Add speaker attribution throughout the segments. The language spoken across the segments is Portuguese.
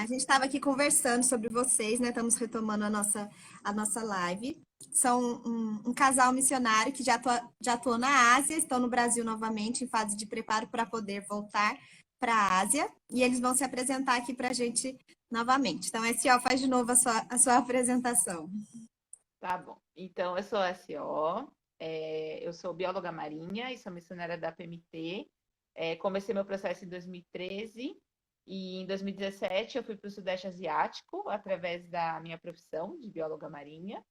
Speaker 1: A gente estava aqui conversando sobre vocês, né? Estamos retomando a nossa live. São um casal missionário que já atuou na Ásia, estão no Brasil novamente, em fase de preparo para poder voltar para a Ásia. E eles vão se apresentar aqui para a gente novamente. Então, SO, faz de novo a sua apresentação.
Speaker 2: Tá bom. Então, eu sou a SO, eu sou bióloga marinha e sou missionária da PMT. Comecei meu processo em 2013 e em 2017 eu fui para o Sudeste Asiático através da minha profissão de bióloga marinha.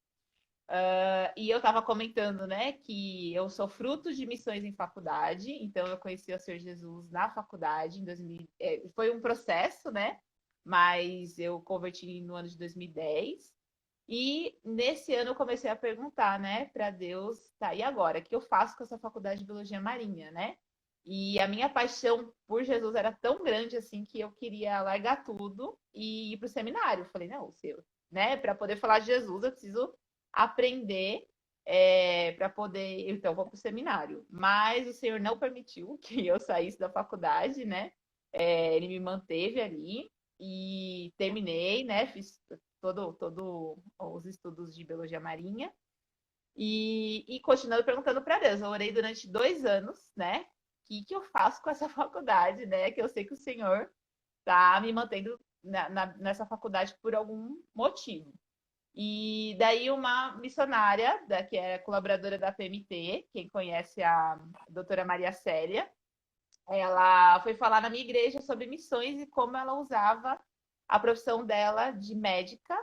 Speaker 2: E eu estava comentando, né, que eu sou fruto de missões em faculdade, então eu conheci o Senhor Jesus na faculdade em 2000, foi um processo, né, mas eu converti no ano de 2010. E nesse ano eu comecei a perguntar, né, para Deus, tá, e agora? O que eu faço com essa faculdade de biologia marinha, né? E a minha paixão por Jesus era tão grande assim que eu queria largar tudo e ir para o seminário. Eu falei, não, Senhor, né, para poder falar de Jesus eu preciso aprender para poder. Então, vou para o seminário. Mas o Senhor não permitiu que eu saísse da faculdade, né? Ele me manteve ali e terminei, né? Fiz todo os estudos de biologia marinha e continuando perguntando para Deus. Eu orei durante 2 anos, né? O que eu faço com essa faculdade, né? Que eu sei que o Senhor tá me mantendo nessa faculdade por algum motivo. E daí uma missionária, que é colaboradora da PMT, quem conhece a doutora Maria Célia, ela foi falar na minha igreja sobre missões e como ela usava a profissão dela de médica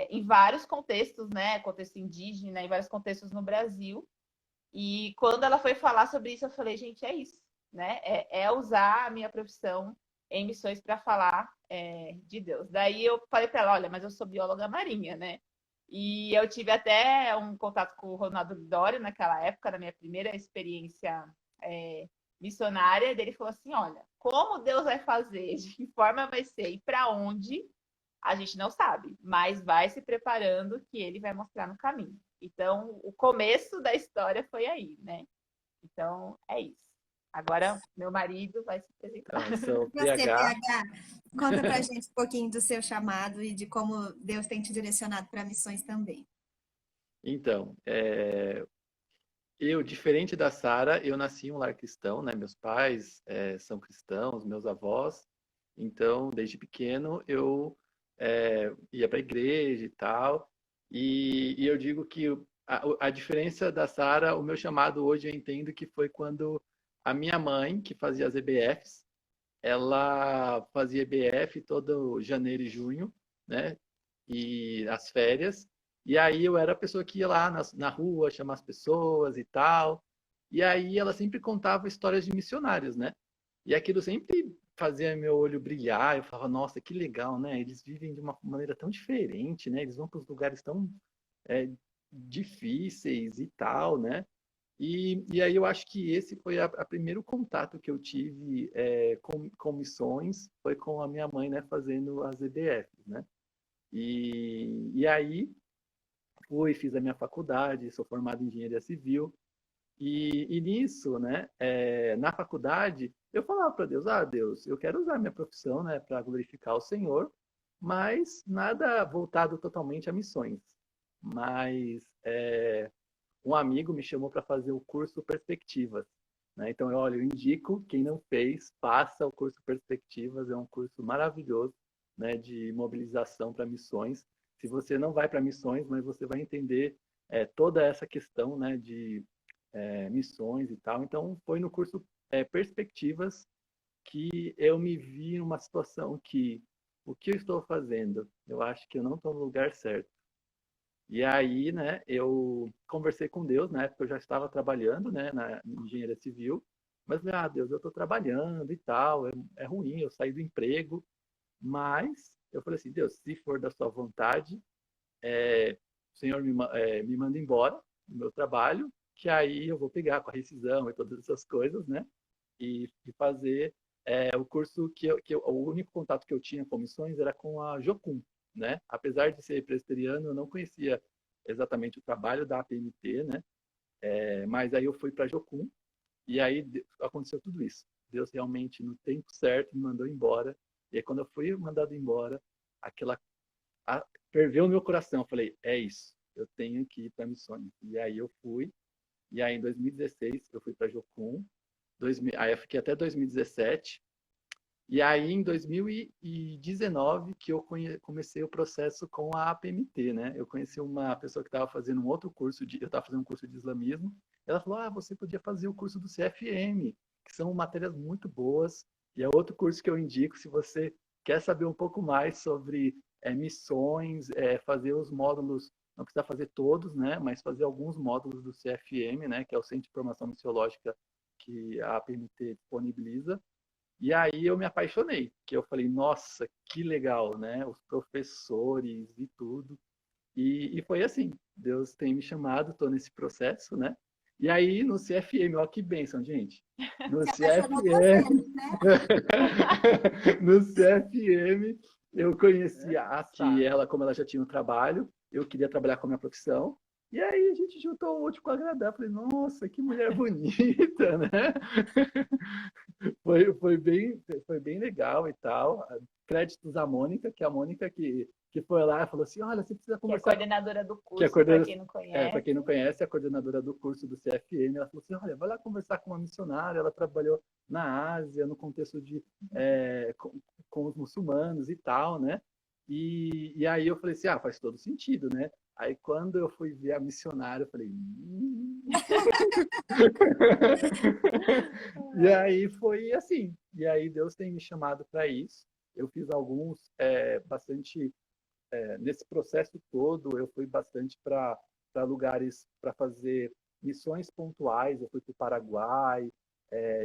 Speaker 2: em vários contextos, né? Contexto indígena, em vários contextos no Brasil. E quando ela foi falar sobre isso, eu falei, gente, é isso, né? É usar a minha profissão em missões para falar de Deus. Daí eu falei para ela, olha, mas eu sou bióloga marinha, né? E eu tive até um contato com o Ronaldo Lidório naquela época, na minha primeira experiência missionária. Ele falou assim, olha, como Deus vai fazer, de que forma vai ser e para onde, a gente não sabe, mas vai se preparando que ele vai mostrar no caminho. Então, o começo da história foi aí, né? Então, é isso. Agora, meu marido vai se apresentar.
Speaker 3: Então, eu sou
Speaker 1: Você,
Speaker 3: PH.
Speaker 1: PH, conta pra gente um pouquinho do seu chamado e de como Deus tem te direcionado para missões também.
Speaker 3: Então, eu, diferente da Sara, eu nasci em um lar cristão, né? Meus pais são cristãos, meus avós. Então, desde pequeno, eu ia para a igreja e tal. E eu digo que a diferença da Sara, o meu chamado hoje, eu entendo que foi quando a minha mãe, que fazia as EBFs, ela fazia EBF todo janeiro e junho, né? E as férias. E aí eu era a pessoa que ia lá na rua chamar as pessoas e tal. E aí ela sempre contava histórias de missionários, né? E aquilo sempre fazia meu olho brilhar. Eu falava, nossa, que legal, né? Eles vivem de uma maneira tão diferente, né? Eles vão para os lugares tão é, difíceis e tal, né? E aí eu acho que esse foi a primeiro contato que eu tive com missões, foi com a minha mãe, né, fazendo as EBFs, né? E aí fiz a minha faculdade, sou formado em engenharia civil, e nisso, né, na faculdade, eu falava para Deus, Deus, eu quero usar minha profissão, né, para glorificar o Senhor, mas nada voltado totalmente a missões. Mas um amigo me chamou para fazer o curso Perspectivas, né? Então, olha, eu indico, quem não fez, faça o curso Perspectivas, é um curso maravilhoso, né, de mobilização para missões. Se você não vai para missões, mas você vai entender toda essa questão, né, de missões e tal. Então, foi no curso Perspectivas que eu me vi numa situação que o que eu estou fazendo? Eu acho que eu não estou no lugar certo. E aí, né, eu conversei com Deus, na época eu já estava trabalhando, né, na engenharia civil, mas, Deus, eu estou trabalhando e tal, é ruim, eu saí do emprego, mas eu falei assim, Deus, se for da sua vontade, o Senhor me manda embora do meu trabalho, que aí eu vou pegar com a rescisão e todas essas coisas, né, e fazer o curso o único contato que eu tinha com missões era com a Jocum, né? Apesar de ser presbiteriano, eu não conhecia exatamente o trabalho da APMT, né? Mas aí eu fui para a Jocum e aí aconteceu tudo isso. Deus realmente, no tempo certo, me mandou embora E aí, quando eu fui mandado embora, aquela ferveu no meu coração. Eu falei, é isso, eu tenho que ir para missões. E aí eu fui. E aí, em 2016, eu fui para Jocum. Aí eu fiquei até 2017. E aí, em 2019, que eu comecei o processo com a APMT, né? Eu conheci uma pessoa que estava fazendo um outro curso, eu estava fazendo um curso de islamismo. Ela falou, você podia fazer o curso do CFM, que são matérias muito boas. E é outro curso que eu indico se você quer saber um pouco mais sobre missões, fazer os módulos, não precisa fazer todos, né? Mas fazer alguns módulos do CFM, né? Que é o Centro de Formação Missiológica que a APMT disponibiliza. E aí eu me apaixonei, que eu falei, nossa, que legal, né? Os professores e tudo. E foi assim, Deus tem me chamado, estou nesse processo, né? E aí no CFM, ó que bênção, gente. No
Speaker 1: Se apaixonou duas
Speaker 3: CFM,
Speaker 1: vezes, né?
Speaker 3: no CFM, eu conheci a que
Speaker 2: Engraçado.
Speaker 3: ela, como ela já tinha um trabalho, eu queria trabalhar com a minha profissão. E aí a gente juntou o útil com o agradável. Falei, nossa, que mulher bonita, né? Foi bem legal e tal. Créditos à Mônica, que é a Mônica que foi lá e falou assim: olha, você precisa
Speaker 2: Que é
Speaker 3: conversar.
Speaker 2: coordenadora do
Speaker 3: Que é
Speaker 2: curso, para
Speaker 3: coordena...
Speaker 2: quem não
Speaker 3: para
Speaker 2: conhece.
Speaker 3: quem não conhece, é a coordenadora do curso do CFM. Ela falou assim: olha, vai lá conversar com uma missionária. Ela trabalhou na Ásia, no contexto de com os muçulmanos e tal, né? E aí eu falei assim: faz todo sentido, né? Aí quando eu fui ver a missionária, eu falei. E aí foi assim. E aí Deus tem me chamado para isso. Eu fiz alguns, bastante, nesse processo todo, eu fui bastante para lugares para fazer missões pontuais. Eu fui para o Paraguai,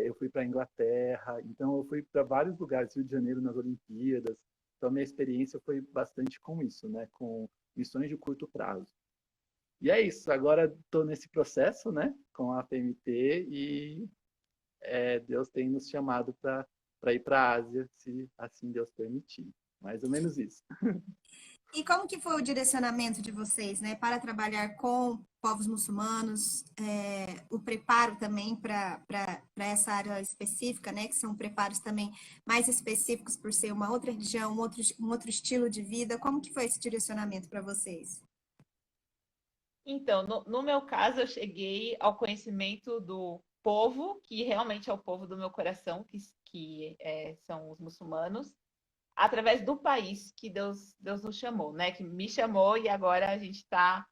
Speaker 3: eu fui para a Inglaterra. Então, eu fui para vários lugares, Rio de Janeiro nas Olimpíadas. Então, minha experiência foi bastante com isso, né? Com missões de curto prazo. E é isso. Agora estou nesse processo, né? Com a PMT e Deus tem nos chamado para ir para a Ásia, se assim Deus permitir. Mais ou menos isso.
Speaker 1: E como que foi o direcionamento de vocês, né, para trabalhar com povos muçulmanos, o preparo também para essa área específica, né, que são preparos também mais específicos por ser uma outra religião, um outro estilo de vida. Como que foi esse direcionamento para vocês?
Speaker 2: Então, no meu caso, eu cheguei ao conhecimento do povo, que realmente é o povo do meu coração, que são os muçulmanos, através do país que Deus nos chamou, né? Que me chamou e agora a gente está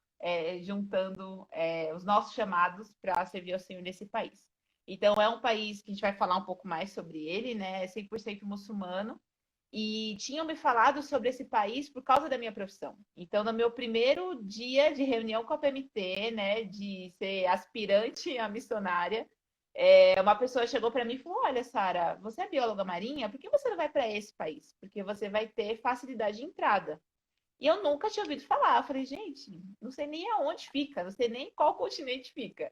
Speaker 2: juntando os nossos chamados para servir ao Senhor nesse país. Então, é um país que a gente vai falar um pouco mais sobre ele, né? É 100% muçulmano. E tinham me falado sobre esse país por causa da minha profissão. Então, no meu primeiro dia de reunião com a PMT, né, de ser aspirante a missionária, uma pessoa chegou para mim e falou: olha, Sara, você é bióloga marinha, por que você não vai para esse país? Porque você vai ter facilidade de entrada. E eu nunca tinha ouvido falar. Eu falei, gente, não sei nem aonde fica, não sei nem qual continente fica.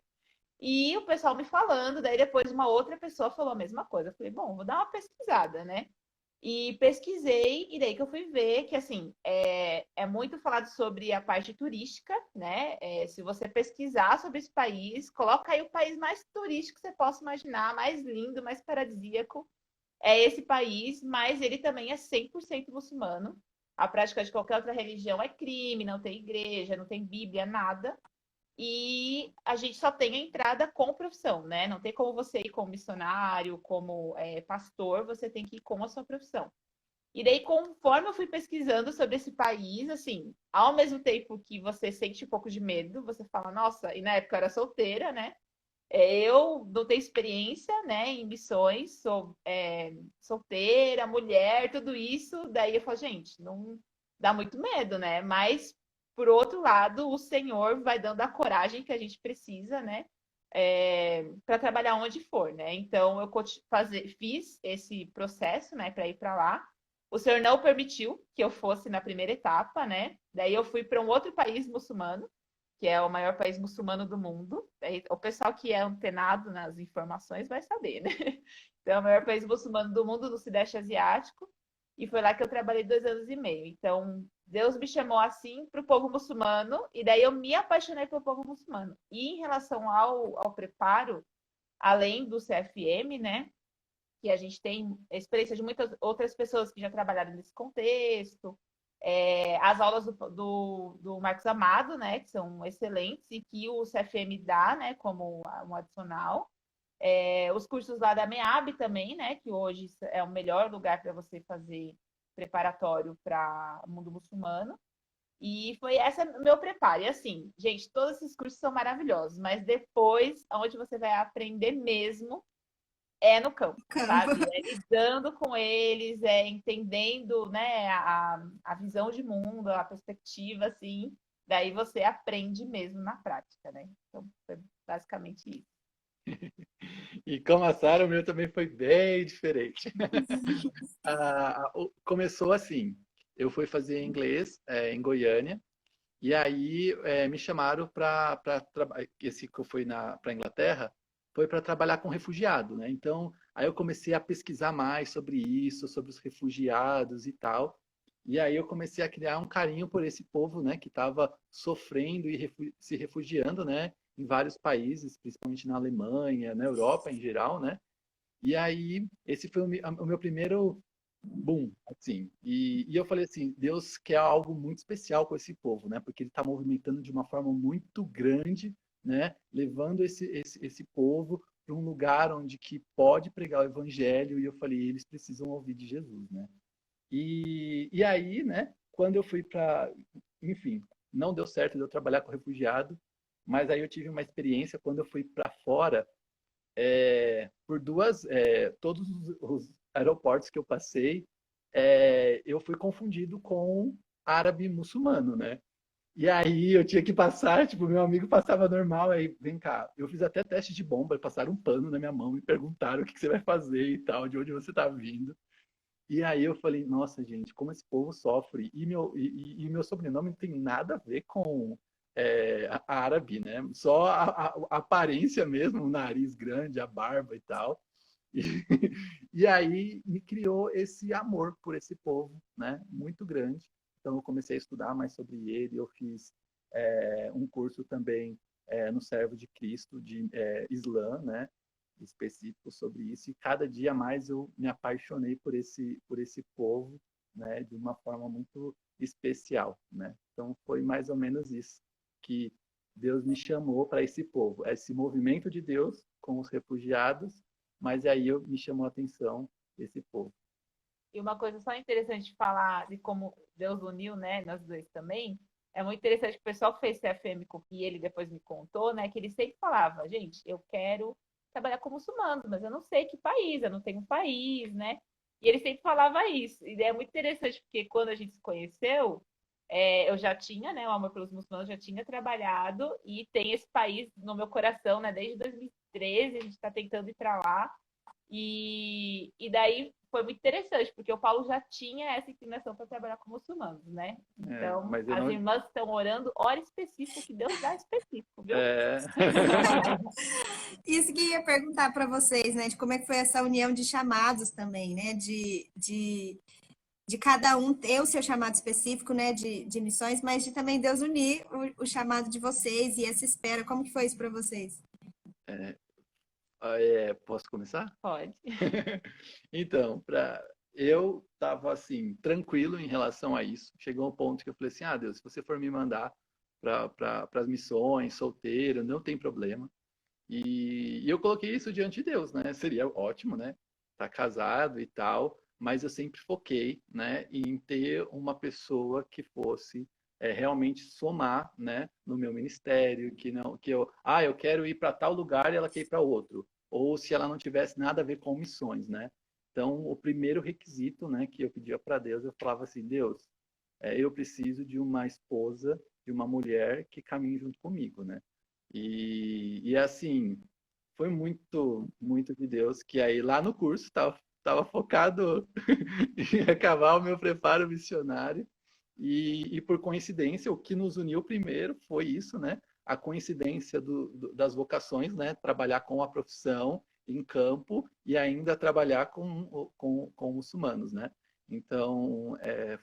Speaker 2: E o pessoal me falando, daí depois uma outra pessoa falou a mesma coisa. Eu falei, bom, vou dar uma pesquisada, né? E pesquisei, e daí que eu fui ver que, assim, é muito falado sobre a parte turística, né? Se você pesquisar sobre esse país, coloca aí o país mais turístico que você possa imaginar, mais lindo, mais paradisíaco. É esse país, mas ele também é 100% muçulmano. A prática de qualquer outra religião é crime, não tem igreja, não tem Bíblia, nada. E a gente só tem a entrada com profissão, né? Não tem como você ir como missionário, como pastor, você tem que ir com a sua profissão. E daí, conforme eu fui pesquisando sobre esse país, assim, ao mesmo tempo que você sente um pouco de medo, você fala, nossa, e na época eu era solteira, né? Eu não tenho experiência, né, em missões, sou solteira, mulher, tudo isso. Daí eu falo, gente, não dá muito medo, né? Mas, por outro lado, o Senhor vai dando a coragem que a gente precisa, né? Para trabalhar onde for, né? Então, eu fiz esse processo, né, para ir para lá. O Senhor não permitiu que eu fosse na primeira etapa, né? Daí eu fui para um outro país muçulmano, que é o maior país muçulmano do mundo. O pessoal que é antenado nas informações vai saber, né? Então, é o maior país muçulmano do mundo, no Sudeste Asiático. E foi lá que eu trabalhei 2 anos e meio. Então, Deus me chamou assim para o povo muçulmano, e daí eu me apaixonei pelo povo muçulmano. E em relação ao preparo, além do CFM, né? que a gente tem experiência de muitas outras pessoas que já trabalharam nesse contexto. As aulas do Marcos Amado, né, que são excelentes e que o CFM dá, né, como um adicional. Os cursos lá da MEAB também, né, que hoje é o melhor lugar para você fazer preparatório para o mundo muçulmano. E foi esse meu preparo. E assim, gente, todos esses cursos são maravilhosos, mas depois, onde você vai aprender mesmo é no campo,
Speaker 1: Campo.
Speaker 2: sabe? É lidando com eles, entendendo, né, a visão de mundo, a perspectiva, assim. Daí você aprende mesmo na prática, né? Então, foi basicamente isso.
Speaker 3: E como a Sara, o meu também foi bem diferente. Começou assim, eu fui fazer inglês em Goiânia, e aí me chamaram para trabalhar, esse que eu fui para a Inglaterra, foi para trabalhar com refugiado, né? Então, aí eu comecei a pesquisar mais sobre isso, sobre os refugiados e tal. E aí eu comecei a criar um carinho por esse povo, né, que estava sofrendo e se refugiando, né, em vários países, principalmente na Alemanha, na Europa em geral, né? E aí esse foi o meu primeiro boom, assim. E eu falei assim, Deus quer algo muito especial com esse povo, né? Porque ele está movimentando de uma forma muito grande, né? Levando esse povo para um lugar onde que pode pregar o evangelho. E eu falei, eles precisam ouvir de Jesus, né? E aí, né? Quando eu fui para, enfim, não deu certo de eu trabalhar com refugiado, mas aí eu tive uma experiência quando eu fui para fora, por todos os aeroportos que eu passei, eu fui confundido com árabe muçulmano, né? E aí eu tinha que passar, tipo, meu amigo passava normal, aí, vem cá, eu fiz até teste de bomba, passaram um pano na minha mão e perguntaram o que você vai fazer e tal, de onde você tá vindo. E aí eu falei, nossa, gente, como esse povo sofre. E meu sobrenome não tem nada a ver com árabe, né? Só a aparência mesmo, o nariz grande, a barba e tal. E, e aí me criou esse amor por esse povo, né? Muito grande. Então eu comecei a estudar mais sobre ele. Eu fiz um curso também no Servo de Cristo, de Islã, né? Específico sobre isso. E cada dia mais eu me apaixonei por esse povo, né? De uma forma muito especial, né? Então foi mais ou menos isso que Deus me chamou para esse povo, esse movimento de Deus com os refugiados, mas aí me chamou a atenção esse povo.
Speaker 2: E uma coisa só interessante de falar de como Deus uniu, né, nós dois também, é muito interessante que o pessoal que fez CFM com e ele depois me contou, né, que ele sempre falava, gente, eu quero trabalhar como muçulmano, mas eu não sei que país, eu não tenho um país, né? E ele sempre falava isso. E é muito interessante porque quando a gente se conheceu, eu já tinha, né, o amor pelos muçulmanos, já tinha trabalhado e tem esse país no meu coração, né, desde 2013, a gente está tentando ir para lá. E daí foi muito interessante, porque o Paulo já tinha essa inclinação para trabalhar com muçulmanos, né? Então,
Speaker 3: Mas eu
Speaker 2: as
Speaker 3: não.
Speaker 2: irmãs estão orando, hora específica, que Deus dá específico, viu?
Speaker 1: Isso que eu ia perguntar para vocês, né? De como é que foi essa união de chamados também, né? De cada um ter o seu chamado específico, né? De missões, mas de também Deus unir o chamado de vocês e essa espera. Como que foi isso para vocês?
Speaker 3: Posso começar?
Speaker 2: Pode.
Speaker 3: Então, eu estava assim, tranquilo em relação a isso. Chegou um ponto que eu falei assim: ah, Deus, se você for me mandar para as missões, solteiro, não tem problema. E eu coloquei isso diante de Deus, né? Seria ótimo, né? Tá casado e tal, mas eu sempre foquei, né, em ter uma pessoa que fosse realmente somar, né, no meu ministério, que não, que eu quero ir para tal lugar e ela quer ir para outro, ou se ela não tivesse nada a ver com missões, né? Então, o primeiro requisito, né, que eu pedia para Deus, eu falava assim: Deus, eu preciso de uma esposa, de uma mulher que caminhe junto comigo, né? E assim, foi muito, muito de Deus, que aí lá no curso tava focado em acabar o meu preparo missionário. E por coincidência, o que nos uniu primeiro foi isso, né? A coincidência das vocações, né? Trabalhar com a profissão em campo e ainda trabalhar com muçulmanos, né? Então,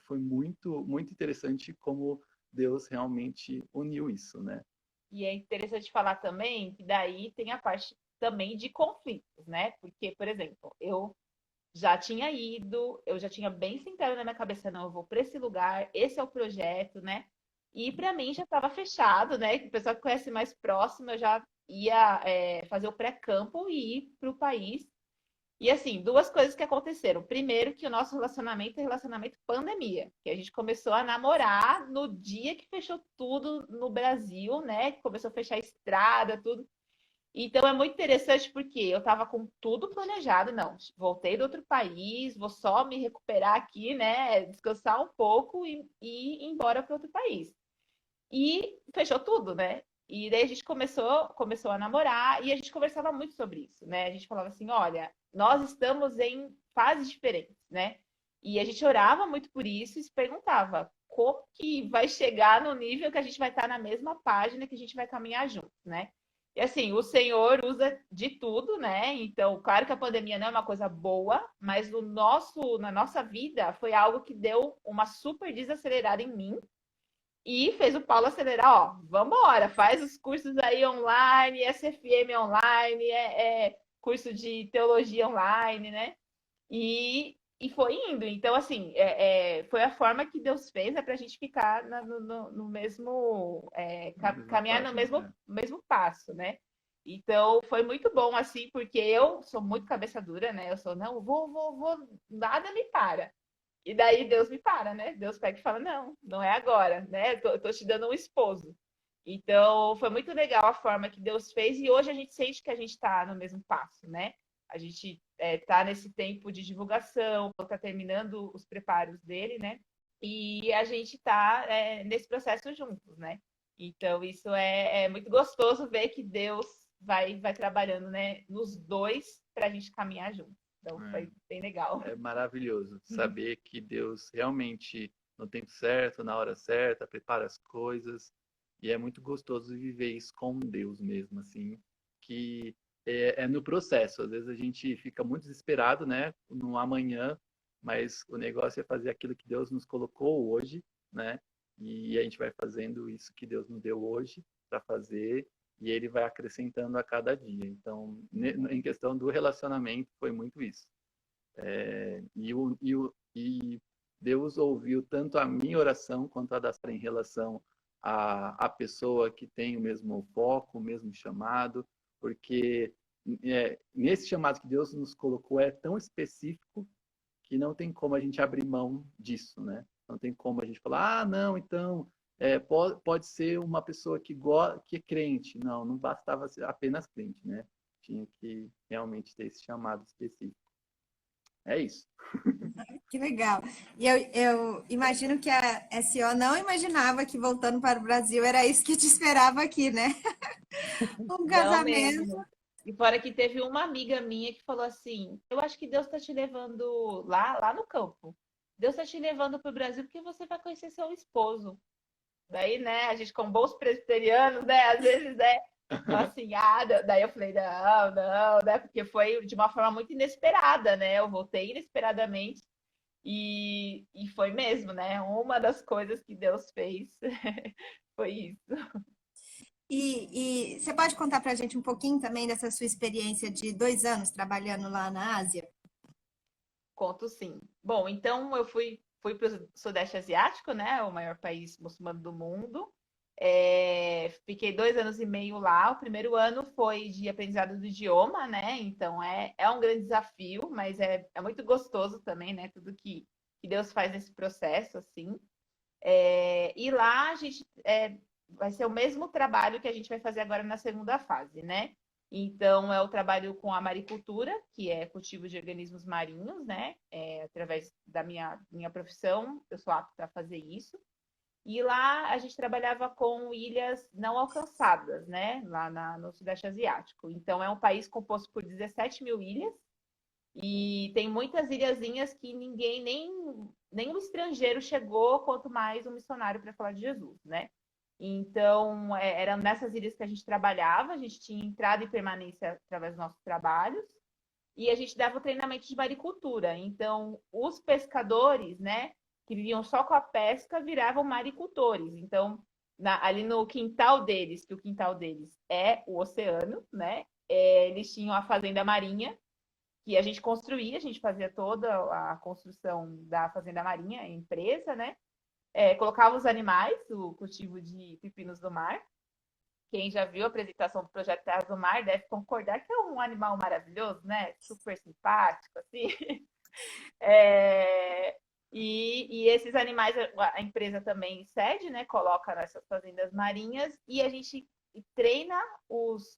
Speaker 3: foi muito, muito interessante como Deus realmente uniu isso, né?
Speaker 2: E é interessante falar também que daí tem a parte também de conflitos, né? Porque, por exemplo, eu já tinha ido, eu já tinha bem centrado na minha cabeça, não, eu vou para esse lugar, esse é o projeto, né? E para mim já estava fechado, né? O pessoal que conhece mais próximo, eu já ia fazer o pré-campo e ir para o país. E assim, duas coisas que aconteceram. Primeiro, que o nosso relacionamento é relacionamento pandemia, que a gente começou a namorar no dia que fechou tudo no Brasil, né? Que começou a fechar a estrada, tudo. Então é muito interessante porque eu estava com tudo planejado, não. Voltei do outro país, vou só me recuperar aqui, né? Descansar um pouco e ir embora para outro país. E fechou tudo, né? E daí a gente começou a namorar e a gente conversava muito sobre isso, né? A gente falava assim, olha, nós estamos em fases diferentes, né? E a gente orava muito por isso e se perguntava como que vai chegar no nível que a gente vai estar na mesma página, que a gente vai caminhar juntos, né? E assim, o Senhor usa de tudo, né? Então, claro que a pandemia não é uma coisa boa, mas na nossa vida foi algo que deu uma super desacelerada em mim e fez o Paulo acelerar, ó, vambora, faz os cursos aí online, SFM online, curso de teologia online, né? E foi indo. Então, assim, foi a forma que Deus fez, para a gente ficar no mesmo,
Speaker 3: Na mesma
Speaker 2: caminhar no
Speaker 3: página.
Speaker 2: mesmo passo, né? Então, foi muito bom, assim, porque eu sou muito cabeça dura, né? Eu sou, não, vou, nada me para. E daí Deus me para, né? Deus pega e fala: não, não é agora, né? Eu tô te dando um esposo. Então, foi muito legal a forma que Deus fez, e hoje a gente sente que a gente está no mesmo passo, né? A gente está nesse tempo de divulgação, está terminando os preparos dele, né? E a gente está nesse processo juntos, né? Então, isso é muito gostoso ver que Deus vai trabalhando, né, nos dois para a gente caminhar junto. Então,
Speaker 3: É,
Speaker 2: foi bem legal.
Speaker 3: é maravilhoso saber que Deus realmente, no tempo certo, na hora certa, prepara as coisas. E é muito gostoso viver isso com Deus mesmo, assim, que é no processo. Às vezes a gente fica muito desesperado, né, no amanhã, mas o negócio é fazer aquilo que Deus nos colocou hoje, né? E a gente vai fazendo isso que Deus nos deu hoje para fazer, e ele vai acrescentando a cada dia. Então, em questão do relacionamento, foi muito isso. E Deus ouviu tanto a minha oração quanto a da Sara em relação à pessoa que tem o mesmo foco, o mesmo chamado, porque nesse chamado que Deus nos colocou é tão específico que não tem como a gente abrir mão disso, né? Não tem como a gente falar, ah, não, então pode ser uma pessoa que é crente. Não, não bastava ser apenas crente, né? Tinha que realmente ter esse chamado específico. É isso.
Speaker 1: Que legal. E eu imagino que a SO não imaginava que voltando para o Brasil era isso que te esperava aqui, né? Um
Speaker 2: Não
Speaker 1: casamento.
Speaker 2: mesmo. E fora que teve uma amiga minha que falou assim: eu acho que Deus está te levando lá no campo. Deus está te levando para o Brasil porque você vai conhecer seu esposo. Daí, né, a gente com bons presbiterianos, né, às vezes fala assim, daí eu falei, não, não, né, porque foi de uma forma muito inesperada, né, eu voltei inesperadamente e foi mesmo, né, uma das coisas que Deus fez foi isso.
Speaker 1: E você pode contar para a gente um pouquinho também dessa sua experiência de 2 anos trabalhando lá na Ásia?
Speaker 2: Conto sim. Bom, então eu fui para o Sudeste Asiático, né? O maior país muçulmano do mundo. Fiquei 2 anos e meio lá. O primeiro ano foi de aprendizado do idioma, né? Então é um grande desafio, mas é muito gostoso também, né? Tudo que Deus faz nesse processo, assim. E lá a gente vai ser o mesmo trabalho que a gente vai fazer agora na segunda fase, né? Então, é o trabalho com a maricultura, que é cultivo de organismos marinhos, né? Através da minha profissão, eu sou apta a fazer isso. E lá a gente trabalhava com ilhas não alcançadas, né? Lá no Sudeste Asiático. Então, é um país composto por 17 mil ilhas e tem muitas ilhazinhas que ninguém, nem um estrangeiro chegou, quanto mais um missionário para falar de Jesus, né? Então, eram nessas ilhas que a gente trabalhava, a gente tinha entrada e permanência através dos nossos trabalhos, e a gente dava o treinamento de maricultura. Então, os pescadores, né, que viviam só com a pesca, viravam maricultores. Então, ali no quintal deles, que o quintal deles é o oceano, né, eles tinham a fazenda marinha, que a gente construía, a gente fazia toda a construção da Fazenda Marinha, a empresa, né? Colocava os animais, o cultivo de pepinos do mar. Quem já viu a apresentação do projeto Terras do Mar deve concordar que é um animal maravilhoso, né? Super simpático, assim. É, e esses animais a empresa também cede, né? Coloca nessas fazendas marinhas e a gente treina os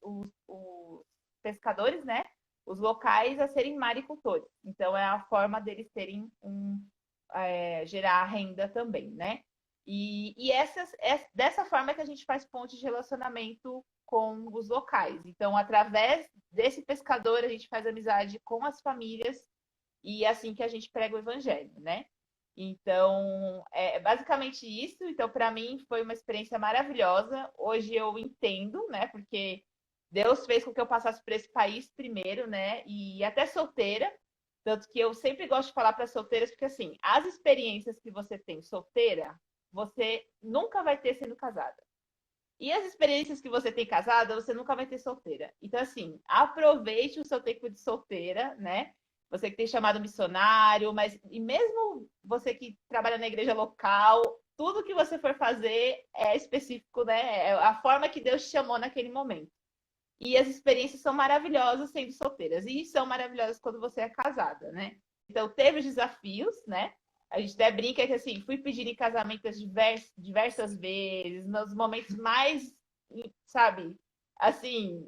Speaker 2: pescadores, né? Os locais a serem maricultores. Então é a forma deles terem gerar renda também, né? Dessa forma que a gente faz ponte de relacionamento com os locais. Então, através desse pescador, a gente faz amizade com as famílias e é assim que a gente prega o evangelho, né? Então, é basicamente isso. Então, para mim, foi uma experiência maravilhosa. Hoje eu entendo, né? Porque Deus fez com que eu passasse por esse país primeiro, né? E até solteira. Tanto que eu sempre gosto de falar para solteiras, porque assim, as experiências que você tem solteira, você nunca vai ter sendo casada. E as experiências que você tem casada, você nunca vai ter solteira. Então, assim, aproveite o seu tempo de solteira, né? Você que tem chamado missionário, mas e mesmo você que trabalha na igreja local, tudo que você for fazer é específico, né? É a forma que Deus te chamou naquele momento. E as experiências são maravilhosas sendo solteiras. E são maravilhosas quando você é casada, né? Então, teve os desafios, né? A gente até brinca que, assim, fui pedir em casamento diversas vezes, nos momentos mais, sabe? Assim,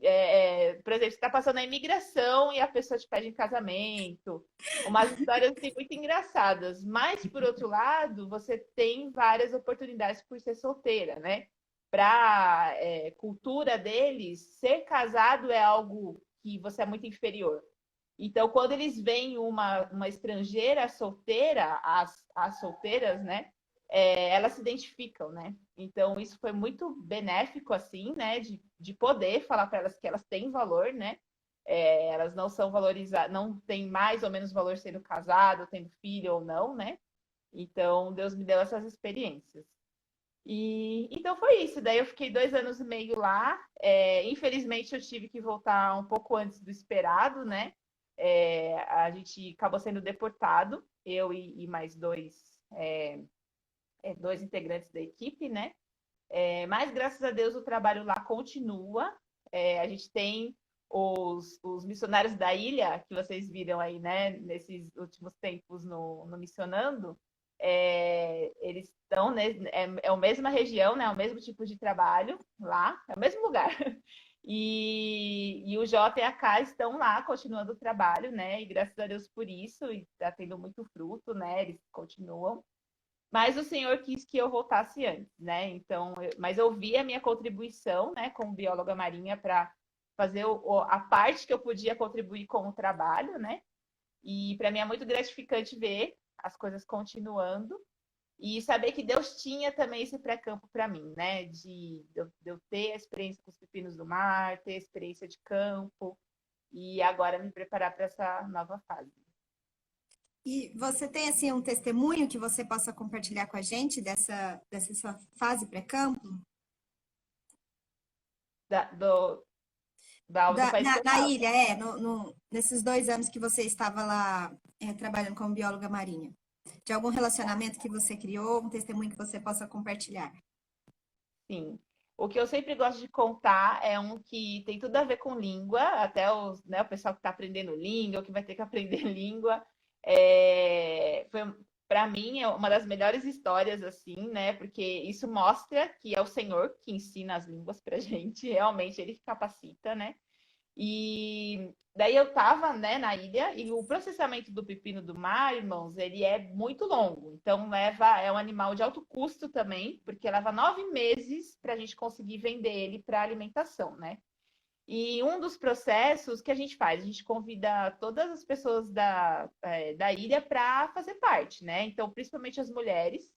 Speaker 2: por exemplo, você está passando a imigração e a pessoa te pede em casamento. Umas histórias, assim, muito engraçadas. Mas, por outro lado, você tem várias oportunidades por ser solteira, né? Para cultura deles, ser casado é algo que você é muito inferior. Então, quando eles veem uma estrangeira solteira, as solteiras, né? Elas se identificam, né? Então, isso foi muito benéfico, assim, né? De poder falar para elas que elas têm valor, né? Elas não são valorizadas, não têm mais ou menos valor sendo casado, tendo filho ou não, né? Então, Deus me deu essas experiências. E então foi isso. Daí eu fiquei 2 anos e meio lá. Infelizmente eu tive que voltar um pouco antes do esperado, né? A gente acabou sendo deportado, eu e mais dois integrantes da equipe, né? Mas graças a Deus o trabalho lá continua. A gente tem os missionários da ilha, que vocês viram aí, né? Nesses últimos tempos no Missionando. Eles estão, né, é a mesma região, né, é o mesmo tipo de trabalho lá, é o mesmo lugar. E o Jota e a K estão lá continuando o trabalho, né? E graças a Deus por isso, e está tendo muito fruto, né? Eles continuam. Mas o Senhor quis que eu voltasse antes, né? Então, mas eu vi a minha contribuição, né, como bióloga marinha para fazer a parte que eu podia contribuir com o trabalho, né? E para mim é muito gratificante ver as coisas continuando e saber que Deus tinha também esse pré-campo para mim, né? De eu ter a experiência com os pepinos do mar, ter a experiência de campo e agora me preparar para essa nova fase.
Speaker 1: E você tem, assim, um testemunho que você possa compartilhar com a gente dessa sua fase pré-campo?
Speaker 2: Do país que eu
Speaker 1: Na
Speaker 2: estava.
Speaker 1: ilha, nesses 2 anos que você estava lá trabalhando como bióloga marinha. De algum relacionamento que você criou, um testemunho que você possa compartilhar.
Speaker 2: Sim. O que eu sempre gosto de contar é um que tem tudo a ver com língua, até né, o pessoal que está aprendendo língua, ou que vai ter que aprender língua. Para mim, é uma das melhores histórias, assim, né? Porque isso mostra que é o Senhor que ensina as línguas para a gente, realmente, ele que capacita, né? E daí eu estava, né, na ilha e o processamento do pepino do mar, irmãos, ele é muito longo. Então é um animal de alto custo também, porque leva 9 meses para a gente conseguir vender ele para alimentação, né? E um dos processos que a gente faz, a gente convida todas as pessoas da ilha para fazer parte, né? Então, principalmente as mulheres.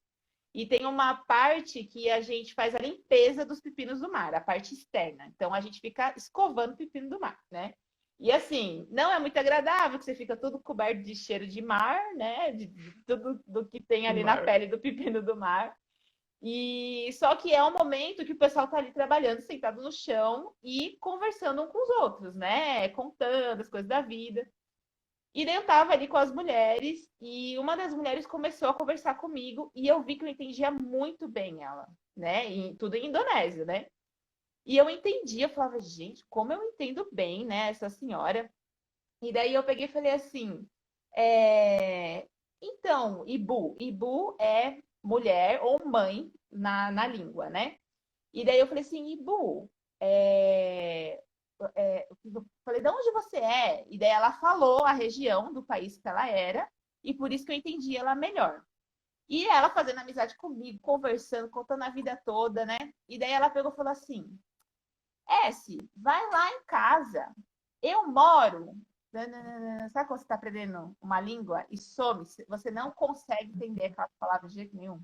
Speaker 2: E tem uma parte que a gente faz a limpeza dos pepinos do mar, a parte externa. Então a gente fica escovando o pepino do mar, né? E assim, não é muito agradável, que você fica todo coberto de cheiro de mar, né? De tudo do que tem ali na pele do pepino do mar. E só que é um momento que o pessoal tá ali trabalhando, sentado no chão e conversando um com os outros, né? Contando as coisas da vida. E daí eu tava ali com as mulheres e uma das mulheres começou a conversar comigo e eu vi que eu entendia muito bem ela, né? Tudo em indonésio, né? E eu entendia, eu falava, gente, como eu entendo bem, né, essa senhora. E daí eu peguei e falei assim, então, Ibu é mulher ou mãe na língua, né? E daí eu falei assim, Ibu, eu falei, de onde você é? E daí ela falou a região do país que ela era, e por isso que eu entendi ela melhor. E ela fazendo amizade comigo, conversando, contando a vida toda, né? E daí ela pegou e falou assim: S, vai lá em casa. Eu moro. Sabe quando você está aprendendo uma língua e some? Você não consegue entender aquela palavra de jeito nenhum.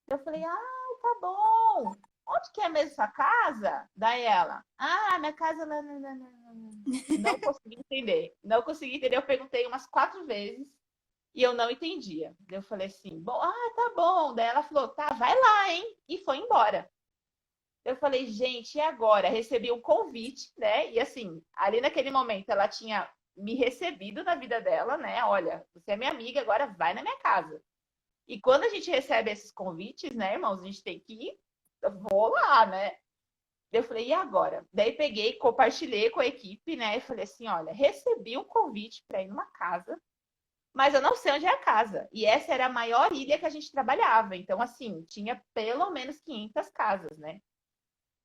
Speaker 2: Eu falei, ah, tá bom. Onde que é mesmo sua casa? Daí ela, minha casa. Não consegui entender. Não consegui entender. Eu perguntei umas 4 vezes e eu não entendia. Eu falei assim, bom, tá bom. Daí ela falou, tá, vai lá, hein? E foi embora. Eu falei, gente, e agora? Recebi um convite, né? E assim, ali naquele momento ela tinha me recebido na vida dela, né? Olha, você é minha amiga, agora vai na minha casa. E quando a gente recebe esses convites, né, irmãos, a gente tem que ir, eu vou lá, né? Eu falei, e agora? Daí peguei, compartilhei com a equipe, né? E falei assim: olha, recebi um convite para ir numa casa, mas eu não sei onde é a casa. E essa era a maior ilha que a gente trabalhava. Então, assim, tinha pelo menos 500 casas, né?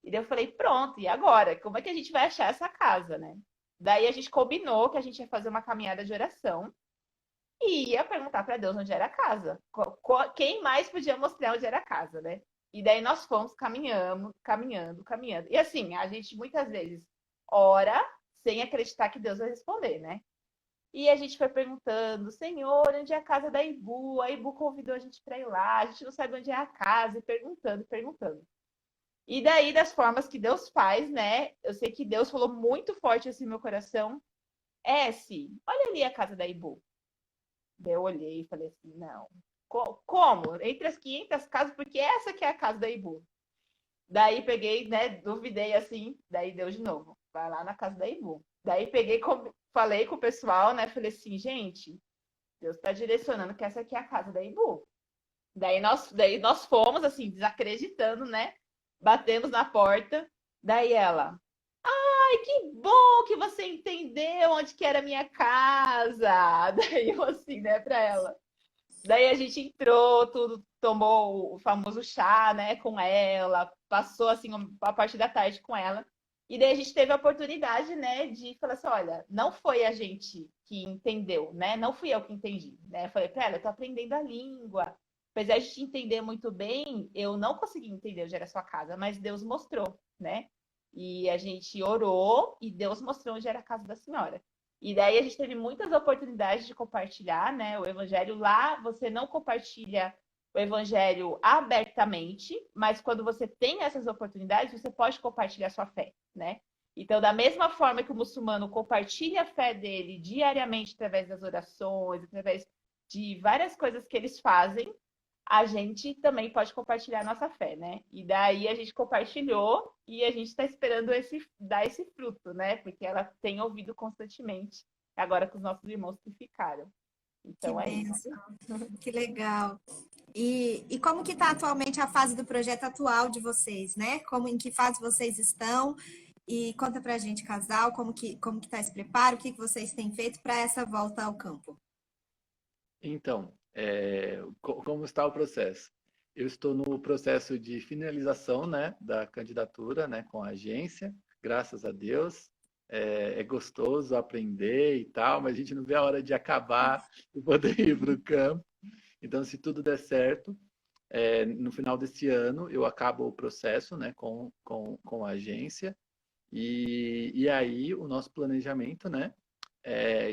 Speaker 2: E daí eu falei, pronto, e agora? Como é que a gente vai achar essa casa, né? Daí a gente combinou que a gente ia fazer uma caminhada de oração e ia perguntar para Deus onde era a casa. Quem mais podia mostrar onde era a casa, né? E daí nós fomos caminhando, caminhando, caminhando. E assim, a gente muitas vezes ora sem acreditar que Deus vai responder, né? E a gente foi perguntando, Senhor, onde é a casa da Ibu? A Ibu convidou a gente para ir lá, a gente não sabe onde é a casa, e perguntando, perguntando. E daí, das formas que Deus faz, né? Eu sei que Deus falou muito forte assim no meu coração. S, olha ali a casa da Ibu. Daí eu olhei e falei assim, não. Como? Entre as 500 casas, porque essa que é a casa da Ibu. Daí peguei, né, duvidei assim, daí deu de novo. Vai lá na casa da Ibu. Daí peguei, falei com o pessoal, né, falei assim, gente, Deus está direcionando que essa aqui é a casa da Ibu. Daí nós fomos, assim, desacreditando, né, batemos na porta. Daí ela, ai, que bom que você entendeu onde que era a minha casa. Daí eu assim, né, pra ela. Daí a gente entrou, tudo, tomou o famoso chá, né, com ela, passou assim a parte da tarde com ela. E daí a gente teve a oportunidade, né, de falar assim, olha, não foi a gente que entendeu, né? Não fui eu que entendi, né? Eu falei para ela, eu tô aprendendo a língua. Apesar de te entender muito bem, eu não consegui entender onde era a sua casa, mas Deus mostrou, né? E a gente orou e Deus mostrou onde era a casa da senhora. E daí a gente teve muitas oportunidades de compartilhar, né, o evangelho. Lá você não compartilha o evangelho abertamente, mas quando você tem essas oportunidades, você pode compartilhar sua fé, né? Então, da mesma forma que o muçulmano compartilha a fé dele diariamente através das orações, através de várias coisas que eles fazem, a gente também pode compartilhar a nossa fé, né? E daí a gente compartilhou e a gente está esperando dar esse fruto, né? Porque ela tem ouvido constantemente, agora com os nossos irmãos que ficaram.
Speaker 1: Que
Speaker 2: Então é isso.
Speaker 1: benção, que legal. E como que está atualmente a fase do projeto atual de vocês, né? Em que fase vocês estão? E conta pra gente, casal, como que tá esse preparo, o que que vocês têm feito para essa volta ao campo?
Speaker 3: Então, como está o processo? Eu estou no processo de finalização, né, da candidatura, né, com a agência, graças a Deus. É gostoso aprender e tal, mas a gente não vê a hora de acabar e poder ir para o campo. Então, se tudo der certo, no final desse ano eu acabo o processo, né, com a agência. E aí o nosso planejamento, né,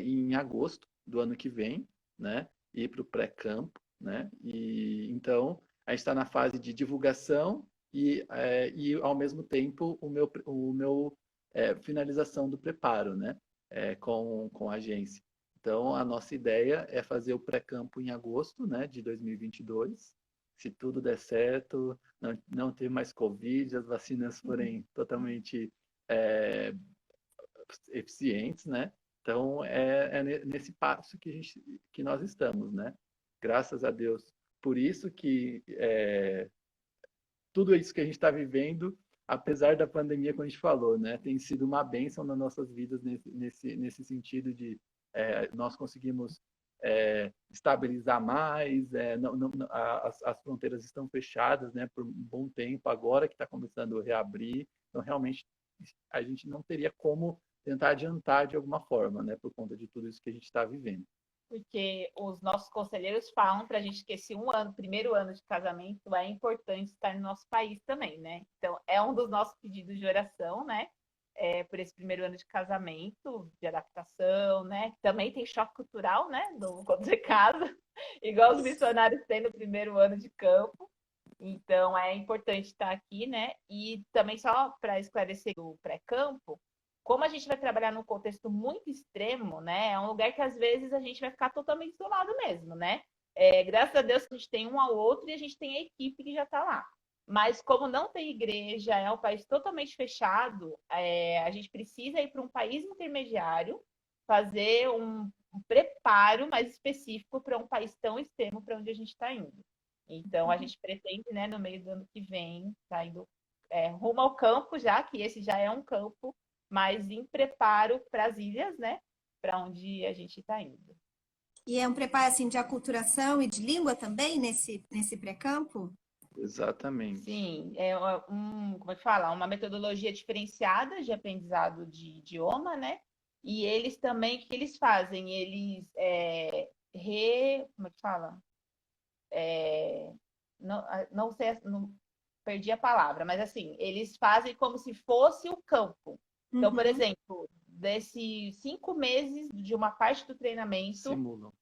Speaker 3: em agosto do ano que vem, né, ir para o pré-campo, né, e então a gente está na fase de divulgação e ao mesmo tempo o meu finalização do preparo, né, com a agência. Então a nossa ideia é fazer o pré-campo em agosto, né, de 2022. Se tudo der certo, não ter mais Covid, as vacinas forem totalmente é, eficientes, né? Então, nesse passo que nós estamos, né? Graças a Deus. Por isso que tudo isso que a gente está vivendo, apesar da pandemia, como a gente falou, né? Tem sido uma bênção nas nossas vidas nesse sentido de nós conseguimos estabilizar mais, as fronteiras estão fechadas, né, por um bom tempo, agora que está começando a reabrir, então realmente a gente não teria como tentar adiantar de alguma forma, né, por conta de tudo isso que a gente está vivendo.
Speaker 2: Porque os nossos conselheiros falam para a gente que esse primeiro ano de casamento é importante estar no nosso país também, né? Então, é um dos nossos pedidos de oração, né? Por esse primeiro ano de casamento, de adaptação, né? Também tem choque cultural, né? Quando você casa, igual os missionários têm no primeiro ano de campo. Então, é importante estar aqui, né? E também, só para esclarecer o pré-campo, como a gente vai trabalhar num contexto muito extremo, né? É um lugar que às vezes a gente vai ficar totalmente isolado mesmo, né? Graças a Deus que a gente tem um ao outro e a gente tem a equipe que já está lá. Mas como não tem igreja, é um país totalmente fechado, a gente precisa ir para um país intermediário, fazer um preparo mais específico para um país tão extremo para onde a gente está indo. Então, a gente pretende, né, no meio do ano que vem, tá indo rumo ao campo já, que esse já é um campo, mas em preparo para as ilhas, né, para onde a gente está indo.
Speaker 1: E é um preparo assim de aculturação e de língua também nesse pré-campo?
Speaker 3: Exatamente.
Speaker 2: Sim, como é que fala? Uma metodologia diferenciada de aprendizado de idioma, né? E eles também, o que eles fazem? Eles como é que fala? Não sei, não, perdi a palavra, mas assim, eles fazem como se fosse o campo. Então, por exemplo, desses 5 meses de uma parte do treinamento,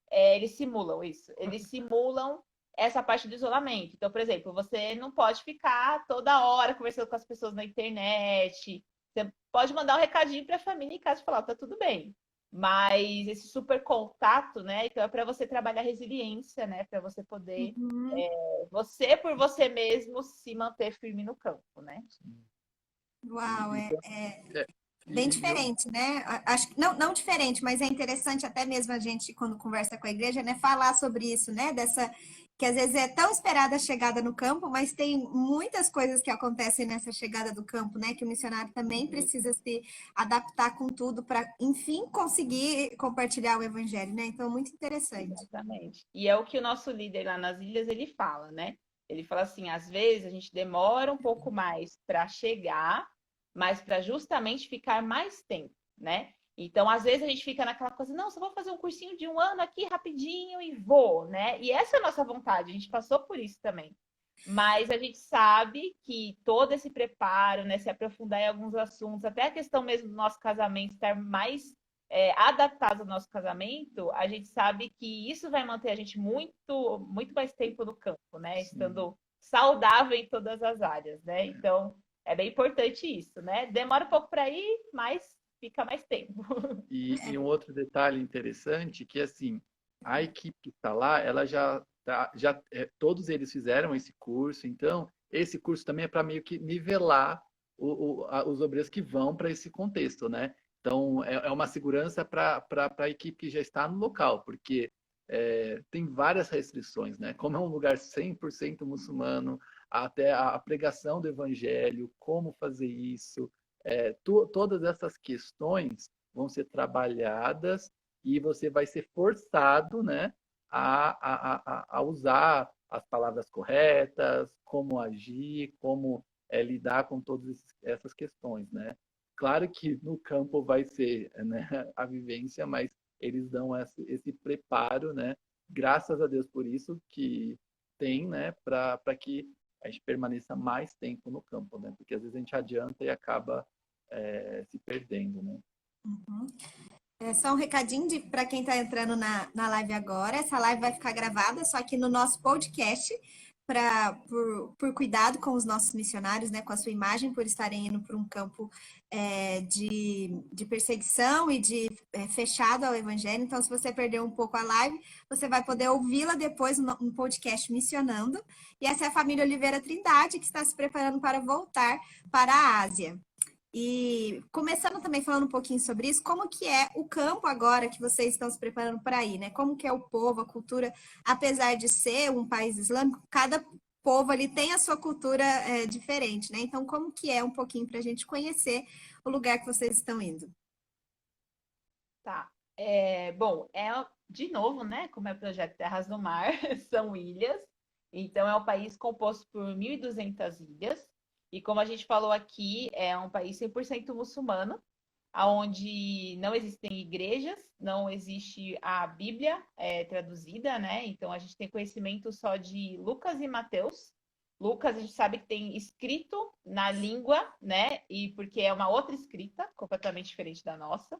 Speaker 2: eles simulam isso. Eles simulam essa parte do isolamento. Então, por exemplo, você não pode ficar toda hora conversando com as pessoas na internet. Você pode mandar um recadinho para a família em casa e falar, tá tudo bem. Mas esse super contato, né? Então é para você trabalhar resiliência, né? Para você poder, você por você mesmo, se manter firme no campo, né?
Speaker 1: Uau, bem diferente, né? Acho que não diferente, mas é interessante até mesmo a gente, quando conversa com a igreja, né, falar sobre isso, né? Que às vezes é tão esperada a chegada no campo, mas tem muitas coisas que acontecem nessa chegada do campo, né? Que o missionário também precisa se adaptar com tudo para, enfim, conseguir compartilhar o evangelho, né? Então, muito interessante.
Speaker 2: Exatamente. E é o que o nosso líder lá nas ilhas ele fala, né? Ele fala assim, às vezes a gente demora um pouco mais para chegar, mas para justamente ficar mais tempo, né? Então, às vezes a gente fica naquela coisa, não, só vou fazer um cursinho de 1 ano aqui rapidinho e vou, né? E essa é a nossa vontade, a gente passou por isso também. Mas a gente sabe que todo esse preparo, né, se aprofundar em alguns assuntos, até a questão mesmo do nosso casamento estar mais adaptado ao nosso casamento, a gente sabe que isso vai manter a gente muito, muito mais tempo no campo, né? Estando saudável em todas as áreas, né? Então, é bem importante isso, né? Demora um pouco para ir, mas fica mais tempo.
Speaker 3: E um outro detalhe interessante que assim, a equipe que está lá, ela todos eles fizeram esse curso, então esse curso também é para meio que nivelar os obreiros que vão para esse contexto, né? Então é uma segurança para a equipe que já está no local, porque tem várias restrições, né? Como é um lugar 100% muçulmano, até a pregação do evangelho, como fazer isso, todas essas questões vão ser trabalhadas e você vai ser forçado, né, a usar as palavras corretas, como agir, como lidar com todas essas questões, né? Claro que no campo vai ser, né, a vivência, mas eles dão esse preparo, né? Graças a Deus por isso que tem, né, para que a gente permaneça mais tempo no campo, né? Porque às vezes a gente adianta e acaba se perdendo, né?
Speaker 1: Só um recadinho para quem está entrando na live agora. Essa live vai ficar gravada, só que no nosso podcast, por cuidado com os nossos missionários, né, com a sua imagem, por estarem indo para um campo de perseguição e de fechado ao evangelho. Então, se você perdeu um pouco a live, você vai poder ouvi-la depois no podcast Missionando. E essa é a família Oliveira Trindade, que está se preparando para voltar para a Ásia. E começando também falando um pouquinho sobre isso, como que é o campo agora que vocês estão se preparando para ir, né? Como que é o povo, a cultura, apesar de ser um país islâmico, cada povo ali tem a sua cultura diferente, né? Então, como que é um pouquinho para a gente conhecer o lugar que vocês estão indo?
Speaker 2: Tá. Bom, de novo, né? Como é o projeto Terras do Mar, são ilhas. Então, é um país composto por 1.200 ilhas. E como a gente falou aqui, é um país 100% muçulmano, onde não existem igrejas, não existe a Bíblia traduzida, né? Então, a gente tem conhecimento só de Lucas e Mateus. Lucas, a gente sabe que tem escrito na língua, né? E porque é uma outra escrita, completamente diferente da nossa.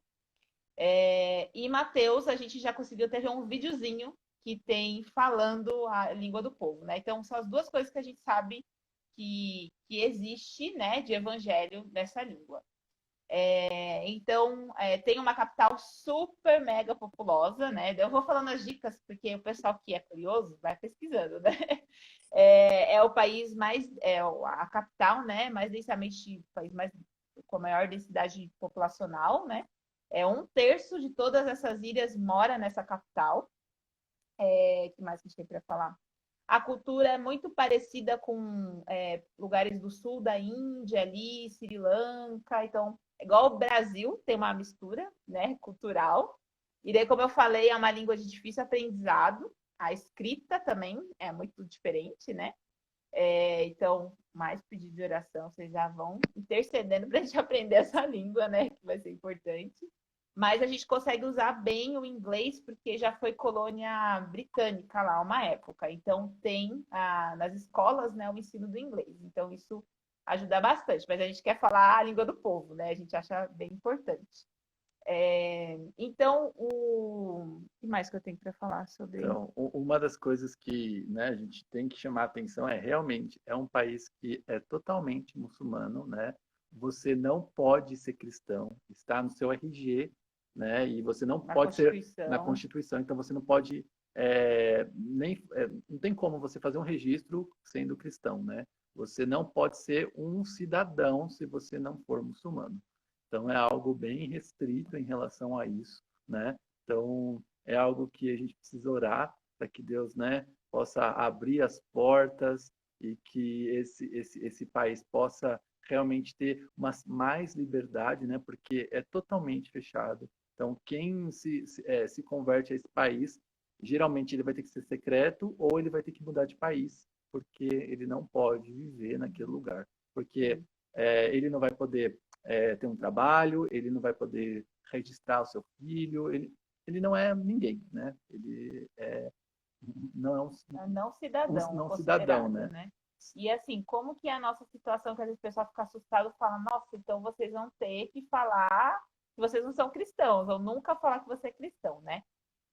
Speaker 2: E Mateus, a gente já conseguiu ter um videozinho que tem falando a língua do povo, né? Então, são as duas coisas que a gente sabe que existe, né, de evangelho nessa língua. Então, tem uma capital super mega populosa, né? Eu vou falando as dicas, porque o pessoal que é curioso vai pesquisando, né? É o país mais, a capital, né? Mais densamente, o país mais com a maior densidade populacional, né? 1/3 de todas essas ilhas mora nessa capital. Que mais que a gente tem para falar? A cultura é muito parecida com lugares do sul da Índia, ali, Sri Lanka. Então, é igual o Brasil, tem uma mistura, né, cultural. E daí, como eu falei, é uma língua de difícil aprendizado. A escrita também é muito diferente, né? Então, mais pedido de oração, vocês já vão intercedendo para a gente aprender essa língua, né? Que vai ser importante. Mas a gente consegue usar bem o inglês porque já foi colônia britânica lá uma época. Então tem nas escolas, né, o ensino do inglês. Então isso ajuda bastante. Mas a gente quer falar a língua do povo, né? A gente acha bem importante. Então, o que mais que eu tenho para falar sobre?
Speaker 3: Então, uma das coisas que, né, a gente tem que chamar a atenção é realmente é um país que é totalmente muçulmano, né? Você não pode ser cristão, está no seu RG, né? E você não
Speaker 2: Na
Speaker 3: pode ser na
Speaker 2: Constituição.
Speaker 3: Constituição, então você não pode não tem como você fazer um registro sendo cristão, né? Você não pode ser um cidadão se você não for muçulmano. Então é algo bem restrito em relação a isso, né? Então é algo que a gente precisa orar para que Deus, né, possa abrir as portas e que esse país possa realmente ter mais liberdade, né, porque é totalmente fechado. Então, quem se converte a esse país, geralmente ele vai ter que ser secreto ou ele vai ter que mudar de país, porque ele não pode viver naquele lugar. Porque ele não vai poder ter um trabalho, ele não vai poder registrar o seu filho, ele não é ninguém, né? Ele não é
Speaker 2: Não cidadão,
Speaker 3: não cidadão,
Speaker 2: considerado,
Speaker 3: né?
Speaker 2: né? E assim, como que é a nossa situação, que às vezes o pessoal fica assustado e fala, nossa, então vocês vão ter que falar que vocês não são cristãos, ou nunca falar que você é cristão, né?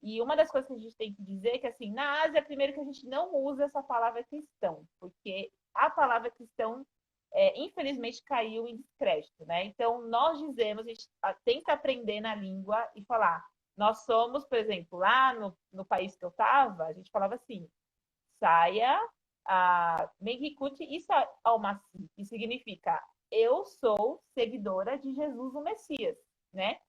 Speaker 2: E uma das coisas que a gente tem que dizer é que, assim, na Ásia, primeiro que a gente não usa essa palavra cristão, porque a palavra cristão, infelizmente, caiu em descrédito, né? Então, nós dizemos, a gente tenta aprender na língua e falar, nós somos, por exemplo, lá no país que eu estava, a gente falava assim, saia a Menghikut Isa Almasi, que significa eu sou seguidora de Jesus o Messias, né?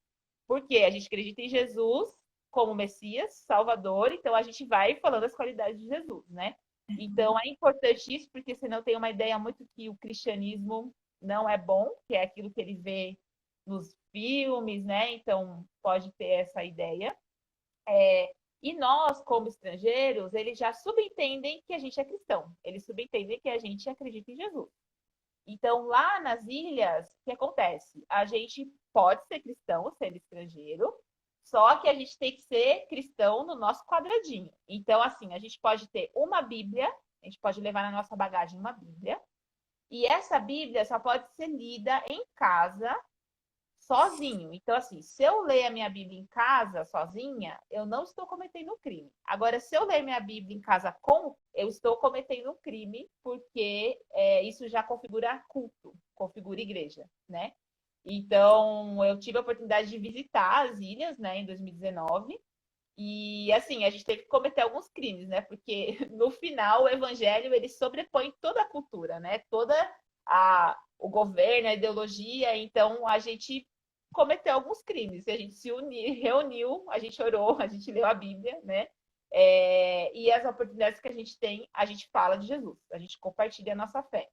Speaker 2: Porque a gente acredita em Jesus como Messias, Salvador, então a gente vai falando as qualidades de Jesus, né? Então é importante isso, porque senão tem uma ideia muito que o cristianismo não é bom, que é aquilo que ele vê nos filmes, né? Então pode ter essa ideia. E nós, como estrangeiros, eles já subentendem que a gente é cristão. Eles subentendem que a gente acredita em Jesus. Então, lá nas ilhas, o que acontece? A gente pode ser cristão sendo estrangeiro, só que a gente tem que ser cristão no nosso quadradinho. Então, assim, a gente pode ter uma Bíblia, a gente pode levar na nossa bagagem uma Bíblia, e essa Bíblia só pode ser lida em casa sozinho. Então, assim, se eu ler a minha Bíblia em casa, sozinha, eu não estou cometendo um crime. Agora, se eu ler minha Bíblia em casa eu estou cometendo um crime, porque isso já configura culto, configura igreja, né? Então, eu tive a oportunidade de visitar as ilhas, né, em 2019. E, assim, a gente teve que cometer alguns crimes, né? Porque, no final, o evangelho, ele sobrepõe toda a cultura, né? Toda a o governo, a ideologia. Então, a gente cometeu alguns crimes. A gente se reuniu, a gente orou, a gente leu a Bíblia, né? E as oportunidades que a gente tem, a gente fala de Jesus, a gente compartilha a nossa fé.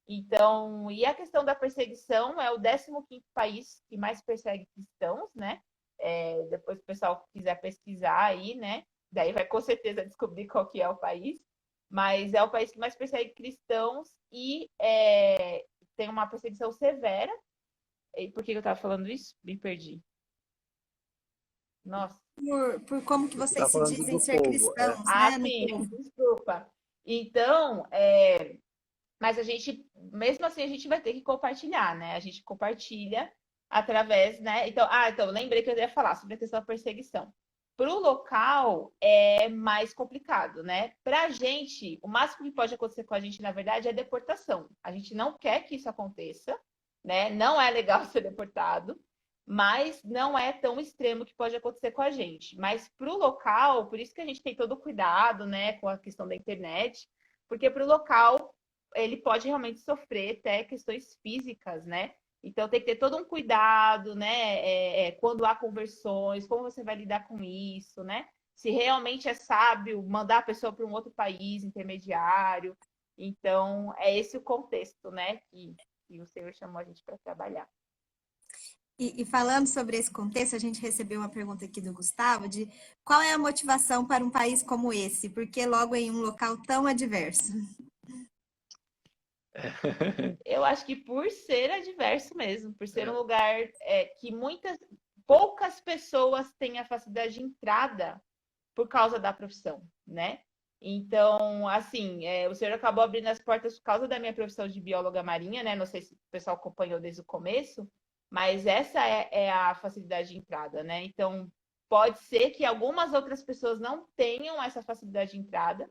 Speaker 2: Então, e a questão da perseguição é o 15º país que mais persegue cristãos, né? Depois o pessoal quiser pesquisar aí, né? Daí vai com certeza descobrir qual que é o país. Mas é o país que mais persegue cristãos e tem uma perseguição severa. E por que eu estava falando isso? Me perdi. Nossa.
Speaker 1: Por como que
Speaker 3: Você
Speaker 1: vocês
Speaker 3: está
Speaker 1: se
Speaker 3: falando
Speaker 1: dizem
Speaker 3: do
Speaker 1: ser
Speaker 3: povo.
Speaker 1: cristãos,
Speaker 2: Ah,
Speaker 1: né, no
Speaker 2: sim,
Speaker 1: povo.
Speaker 2: desculpa. Então, mas a gente, mesmo assim, a gente vai ter que compartilhar, né? A gente compartilha através, né? Então, lembrei que eu ia falar sobre a questão da perseguição. Para o local é mais complicado, né? Para a gente, o máximo que pode acontecer com a gente, na verdade, é deportação. A gente não quer que isso aconteça, né? Não é legal ser deportado, mas não é tão extremo que pode acontecer com a gente. Mas para o local, por isso que a gente tem todo o cuidado, né, com a questão da internet, porque para o local ele pode realmente sofrer até questões físicas, né? Então tem que ter todo um cuidado, né? Quando há conversões, como você vai lidar com isso, né? Se realmente é sábio mandar a pessoa para um outro país intermediário. Então, é esse o contexto, né? Que o Senhor chamou a gente para trabalhar.
Speaker 1: E falando sobre esse contexto, a gente recebeu uma pergunta aqui do Gustavo de qual é a motivação para um país como esse? Porque logo em um local tão adverso.
Speaker 2: Eu acho que por ser adverso mesmo, por ser um lugar que poucas pessoas têm a facilidade de entrada por causa da profissão, né? Então, assim, o senhor acabou abrindo as portas por causa da minha profissão de bióloga marinha, né? Não sei se o pessoal acompanhou desde o começo, mas essa é a facilidade de entrada, né? Então, pode ser que algumas outras pessoas não tenham essa facilidade de entrada.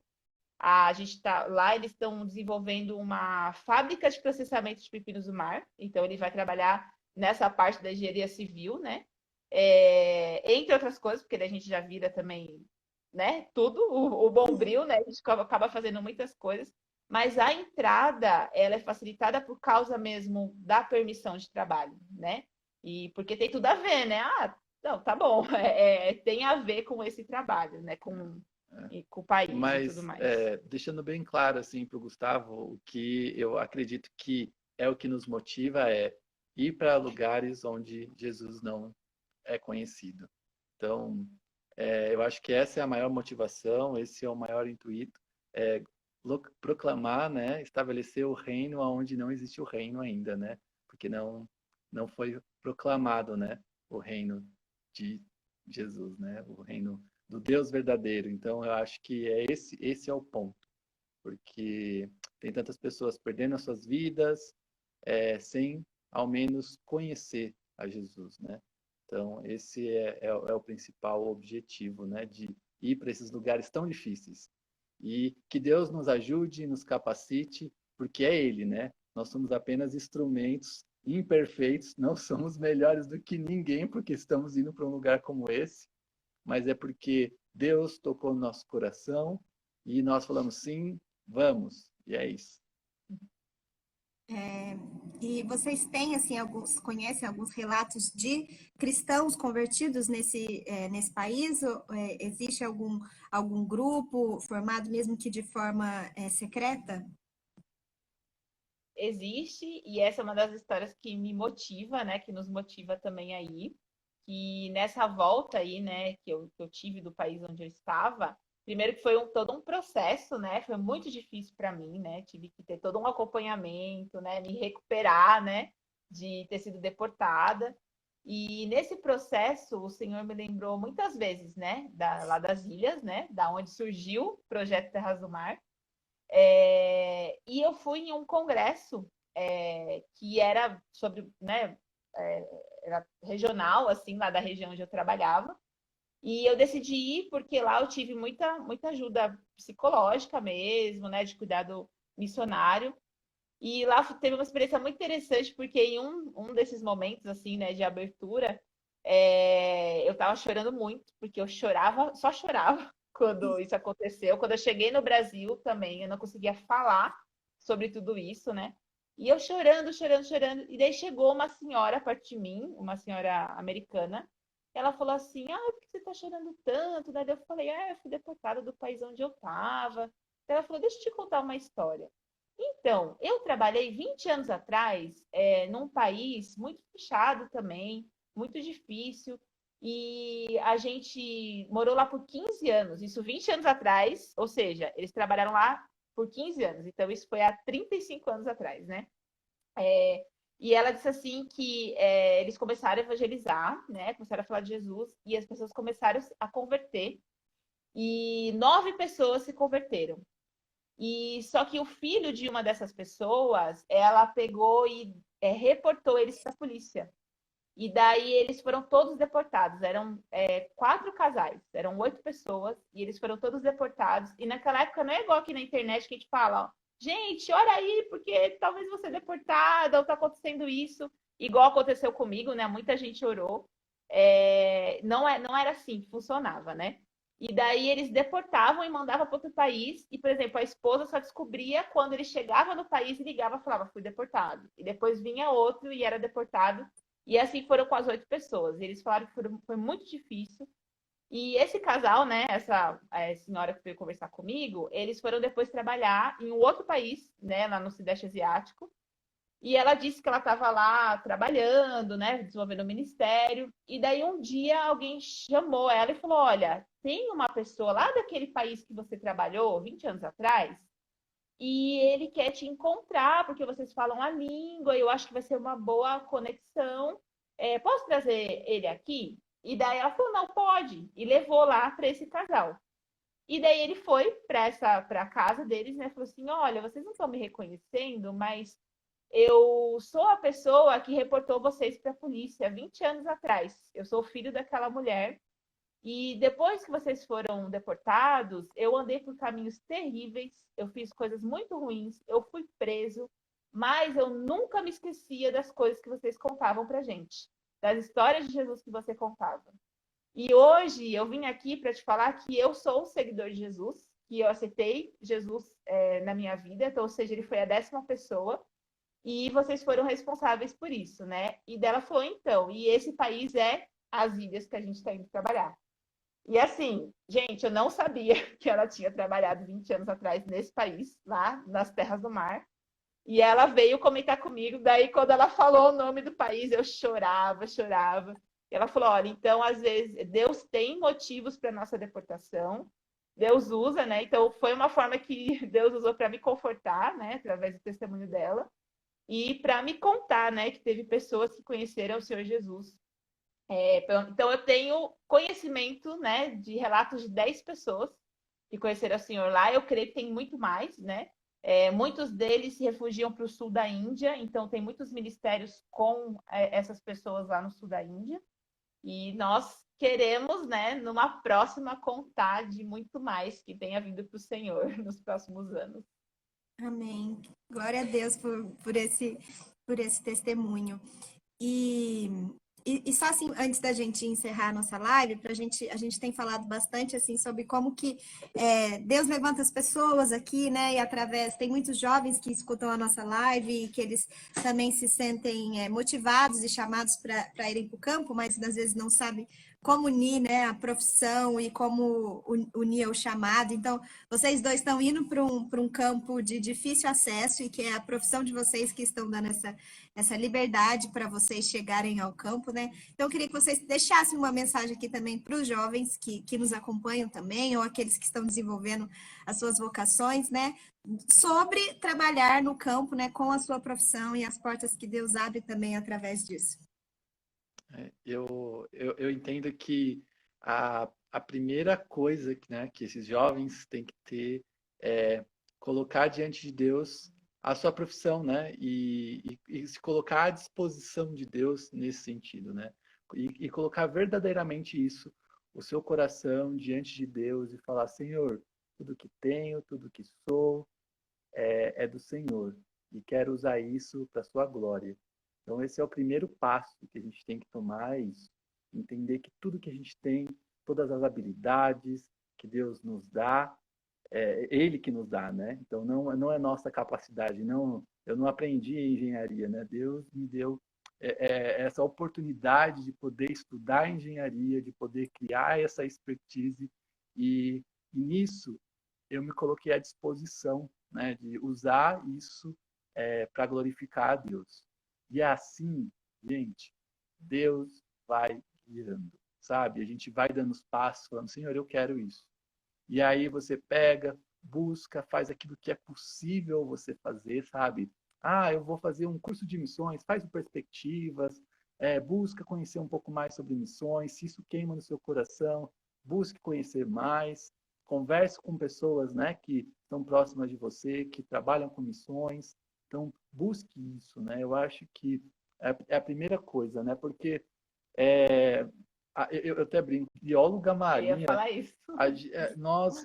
Speaker 2: A gente está lá, eles estão desenvolvendo uma fábrica de processamento de pepinos do mar, então ele vai trabalhar nessa parte da engenharia civil, né? Entre outras coisas, porque a gente já vira também, né? Tudo, o bombril, né? A gente acaba fazendo muitas coisas, mas a entrada ela é facilitada por causa mesmo da permissão de trabalho, né? E porque tem tudo a ver, né? Ah, não, tá bom, tem a ver com esse trabalho, né? Com o país e tudo
Speaker 3: Mas
Speaker 2: mais.
Speaker 3: deixando bem claro assim para o Gustavo, o que eu acredito que é o que nos motiva é ir para lugares onde Jesus não é conhecido. Então, eu acho que essa é a maior motivação, esse é o maior intuito, é proclamar, né, estabelecer o reino onde não existe o reino ainda, né? Porque não foi proclamado, né, o reino de Jesus, né? O reino do Deus verdadeiro. Então, eu acho que esse é o ponto, porque tem tantas pessoas perdendo as suas vidas sem ao menos conhecer a Jesus, né? Então, esse é o principal objetivo, né? De ir para esses lugares tão difíceis. E que Deus nos ajude, nos capacite, porque é Ele, né? Nós somos apenas instrumentos imperfeitos, não somos melhores do que ninguém, porque estamos indo para um lugar como esse, mas é porque Deus tocou no nosso coração e nós falamos sim, vamos, e é isso.
Speaker 1: E vocês têm, assim, conhecem alguns relatos de cristãos convertidos nesse país? Ou, existe algum grupo formado, mesmo que de forma secreta?
Speaker 2: Existe, e essa é uma das histórias que me motiva, né? Que nos motiva também aí. Que nessa volta aí, né, que eu tive do país onde eu estava, primeiro que foi todo um processo, né? Foi muito difícil para mim, né? Tive que ter todo um acompanhamento, né? Me recuperar, né? De ter sido deportada. E nesse processo, o Senhor me lembrou muitas vezes, né? Lá das ilhas, né? Da onde surgiu o projeto Terras do Mar. E eu fui em um congresso que era sobre, né? Era regional, assim, lá da região onde eu trabalhava. E eu decidi ir porque lá eu tive muita ajuda psicológica mesmo, né? De cuidado missionário. E lá teve uma experiência muito interessante, porque em um desses momentos, assim, né, de abertura, eu tava chorando muito, porque eu chorava, só chorava quando isso aconteceu. Quando eu cheguei no Brasil também, eu não conseguia falar sobre tudo isso, né? E eu chorando, chorando, chorando. E daí chegou uma senhora perto de mim, uma senhora americana. Ela falou assim: Ah, por que você tá chorando tanto? Daí eu falei: Ah, eu fui deportada do país onde eu tava. Ela falou: Deixa eu te contar uma história. Então, eu trabalhei 20 anos atrás, num país muito fechado também, muito difícil. E a gente morou lá por 15 anos, isso 20 anos atrás, ou seja, eles trabalharam lá por 15 anos, então isso foi há 35 anos atrás, né? É, e ela disse assim que eles começaram a evangelizar, né? Começaram a falar de Jesus e as pessoas começaram a converter. E 9 pessoas se converteram. E só que o filho de uma dessas pessoas, ela pegou e reportou eles para a polícia. E daí eles foram todos deportados. Eram 4 casais, eram 8 pessoas, e eles foram todos deportados. E naquela época não é igual aqui na internet que a gente fala, ó, gente, olha aí, porque talvez você é deportada, ou tá acontecendo isso, igual aconteceu comigo, né? Muita gente orou. Não era assim que funcionava, né? E daí eles deportavam e mandavam para outro país. E, por exemplo, a esposa só descobria quando ele chegava no país e ligava e falava, fui deportado. E depois vinha outro e era deportado. E assim foram com as 8 pessoas. Eles falaram que foi muito difícil. E esse casal, né, essa senhora que veio conversar comigo, eles foram depois trabalhar em um outro país, né, lá no Sudeste Asiático. E ela disse que ela estava lá trabalhando, né, desenvolvendo o ministério. E daí um dia alguém chamou ela e falou: Olha, tem uma pessoa lá daquele país que você trabalhou 20 anos atrás, e ele quer te encontrar, porque vocês falam a língua, e eu acho que vai ser uma boa conexão. Posso trazer ele aqui? E daí ela falou, não, pode. E levou lá para esse casal. E daí ele foi para a casa deles, né? Falou assim: olha, vocês não estão me reconhecendo, mas eu sou a pessoa que reportou vocês para a polícia 20 anos atrás. Eu sou o filho daquela mulher e depois que vocês foram deportados, eu andei por caminhos terríveis, eu fiz coisas muito ruins, eu fui preso, mas eu nunca me esquecia das coisas que vocês contavam pra gente, das histórias de Jesus que você contava. E hoje eu vim aqui para te falar que eu sou um seguidor de Jesus, que eu aceitei Jesus na minha vida, então, ou seja, ele foi a 10ª pessoa, e vocês foram responsáveis por isso, né? E dela falou, então, e esse país é as ilhas que a gente está indo trabalhar. E assim, gente, eu não sabia que ela tinha trabalhado 20 anos atrás nesse país, lá nas terras do mar. E ela veio comentar comigo. Daí, quando ela falou o nome do país, eu chorava, chorava. E ela falou: olha, então, às vezes, Deus tem motivos para nossa deportação. Deus usa, né? Então, foi uma forma que Deus usou para me confortar, né? Através do testemunho dela. E para me contar, né? Que teve pessoas que conheceram o Senhor Jesus então, eu tenho conhecimento, né, de relatos de 10 pessoas que conheceram o Senhor lá. Eu creio que tem muito mais, né? Muitos deles se refugiam para o sul da Índia, então tem muitos ministérios com essas pessoas lá no sul da Índia. E nós queremos, né, numa próxima, contar de muito mais que tenha vindo para o Senhor nos próximos anos.
Speaker 1: Amém. Glória a Deus por esse testemunho. E, e só assim, antes da gente encerrar a nossa live, a gente tem falado bastante assim sobre como que Deus levanta as pessoas aqui, né? E através, tem muitos jovens que escutam a nossa live e que eles também se sentem motivados e chamados para irem para o campo, mas às vezes não sabem como unir, né, a profissão e como unir o chamado. Então, vocês dois estão indo para um campo de difícil acesso e que é a profissão de vocês que estão dando essa liberdade para vocês chegarem ao campo, né? Então, eu queria que vocês deixassem uma mensagem aqui também para os jovens que nos acompanham também, ou aqueles que estão desenvolvendo as suas vocações, né? Sobre trabalhar no campo, né, com a sua profissão e as portas que Deus abre também através disso.
Speaker 3: Eu entendo que a primeira coisa que esses jovens têm que ter é colocar diante de Deus a sua profissão, né? E se colocar à disposição de Deus nesse sentido, né? E colocar verdadeiramente isso, o seu coração diante de Deus e falar: Senhor, tudo que tenho, tudo que sou é do Senhor e quero usar isso para a sua glória. Então, esse é o primeiro passo que a gente tem que tomar, é isso. Entender que tudo que a gente tem, todas as habilidades que Deus nos dá, é Ele que nos dá, né? Então não é nossa capacidade, não. Eu não aprendi engenharia, né? Deus me deu essa oportunidade de poder estudar engenharia, de poder criar essa expertise e nisso eu me coloquei à disposição, né? De usar isso para glorificar a Deus. E assim, gente, Deus vai guiando, sabe? A gente vai dando os passos, falando, Senhor, eu quero isso. E aí você pega, busca, faz aquilo que é possível você fazer, sabe? Ah, eu vou fazer um curso de missões, faz o Perspectivas, busca conhecer um pouco mais sobre missões, se isso queima no seu coração, busque conhecer mais, converse com pessoas, né, que estão próximas de você, que trabalham com missões, então busque isso, né? Eu acho que é a primeira coisa, né? Porque eu até brinco, bióloga
Speaker 2: Eu ia
Speaker 3: marinha,
Speaker 2: falar isso.
Speaker 3: nós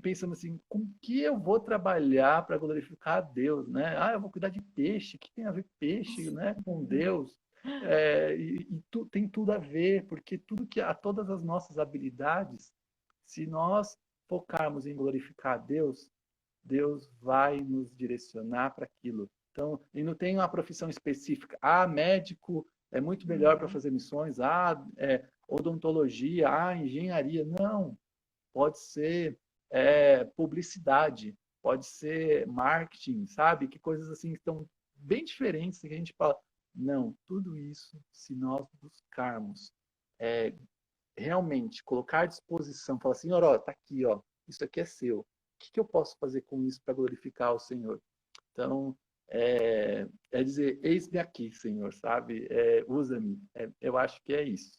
Speaker 3: pensamos assim, com que eu vou trabalhar para glorificar a Deus, né? Ah, eu vou cuidar de peixe, o que tem a ver peixe, né, com Deus? Tem tudo a ver, porque todas as nossas habilidades, se nós focarmos em glorificar a Deus, Deus vai nos direcionar para aquilo. Então, e não tem uma profissão específica. Ah, médico é muito melhor para fazer missões. Ah, odontologia, engenharia. Não. Pode ser publicidade, pode ser marketing, sabe? Que coisas assim que estão bem diferentes que a gente fala. Não, tudo isso, se nós buscarmos realmente colocar à disposição, falar, Senhor, ó, tá aqui, ó, isso aqui é seu. O que eu posso fazer com isso para glorificar o Senhor? Então, dizer, eis-me aqui, Senhor, sabe? Usa-me. Eu acho que é isso.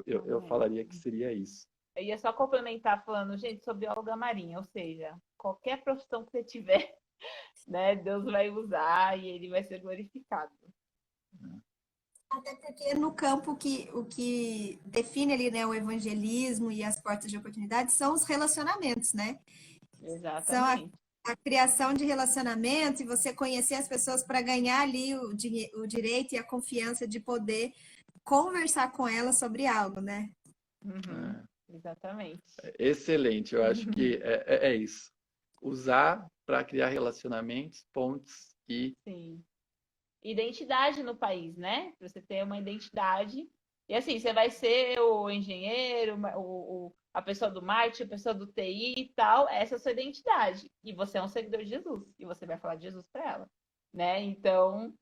Speaker 3: Eu falaria que seria isso.
Speaker 2: Eu ia só complementar falando, gente, sou bióloga marinha, ou seja, qualquer profissão que você tiver, né, Deus vai usar e ele vai ser glorificado.
Speaker 1: Até porque no campo o que define ali, né, o evangelismo e as portas de oportunidade são os relacionamentos, né? São
Speaker 2: Exatamente.
Speaker 1: a criação de relacionamento e você conhecer as pessoas para ganhar ali o direito e a confiança de poder conversar com elas sobre algo, né?
Speaker 2: Uhum, exatamente.
Speaker 3: Excelente, eu acho que é isso. Usar para criar relacionamentos, pontes e.
Speaker 2: Sim. Identidade no país, né? Você ter uma identidade. E assim, você vai ser o engenheiro, a pessoa do marketing, a pessoa do TI e tal, essa é a sua identidade. E você é um seguidor de Jesus, e você vai falar de Jesus para ela, né? Então,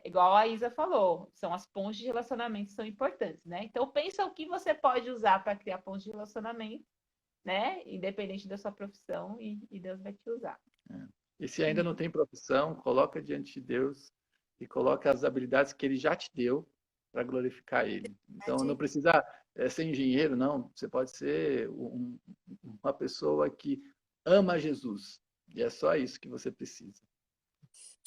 Speaker 2: igual a Isa falou, são as pontes de relacionamento que são importantes, né? Então, pensa o que você pode usar para criar pontes de relacionamento, né? Independente da sua profissão, e Deus vai te usar.
Speaker 3: E se ainda não tem profissão, coloca diante de Deus e coloca as habilidades que Ele já te deu para glorificar Ele. Então, não precisa ser engenheiro, não. Você pode ser uma pessoa que ama Jesus. E é só isso que você precisa.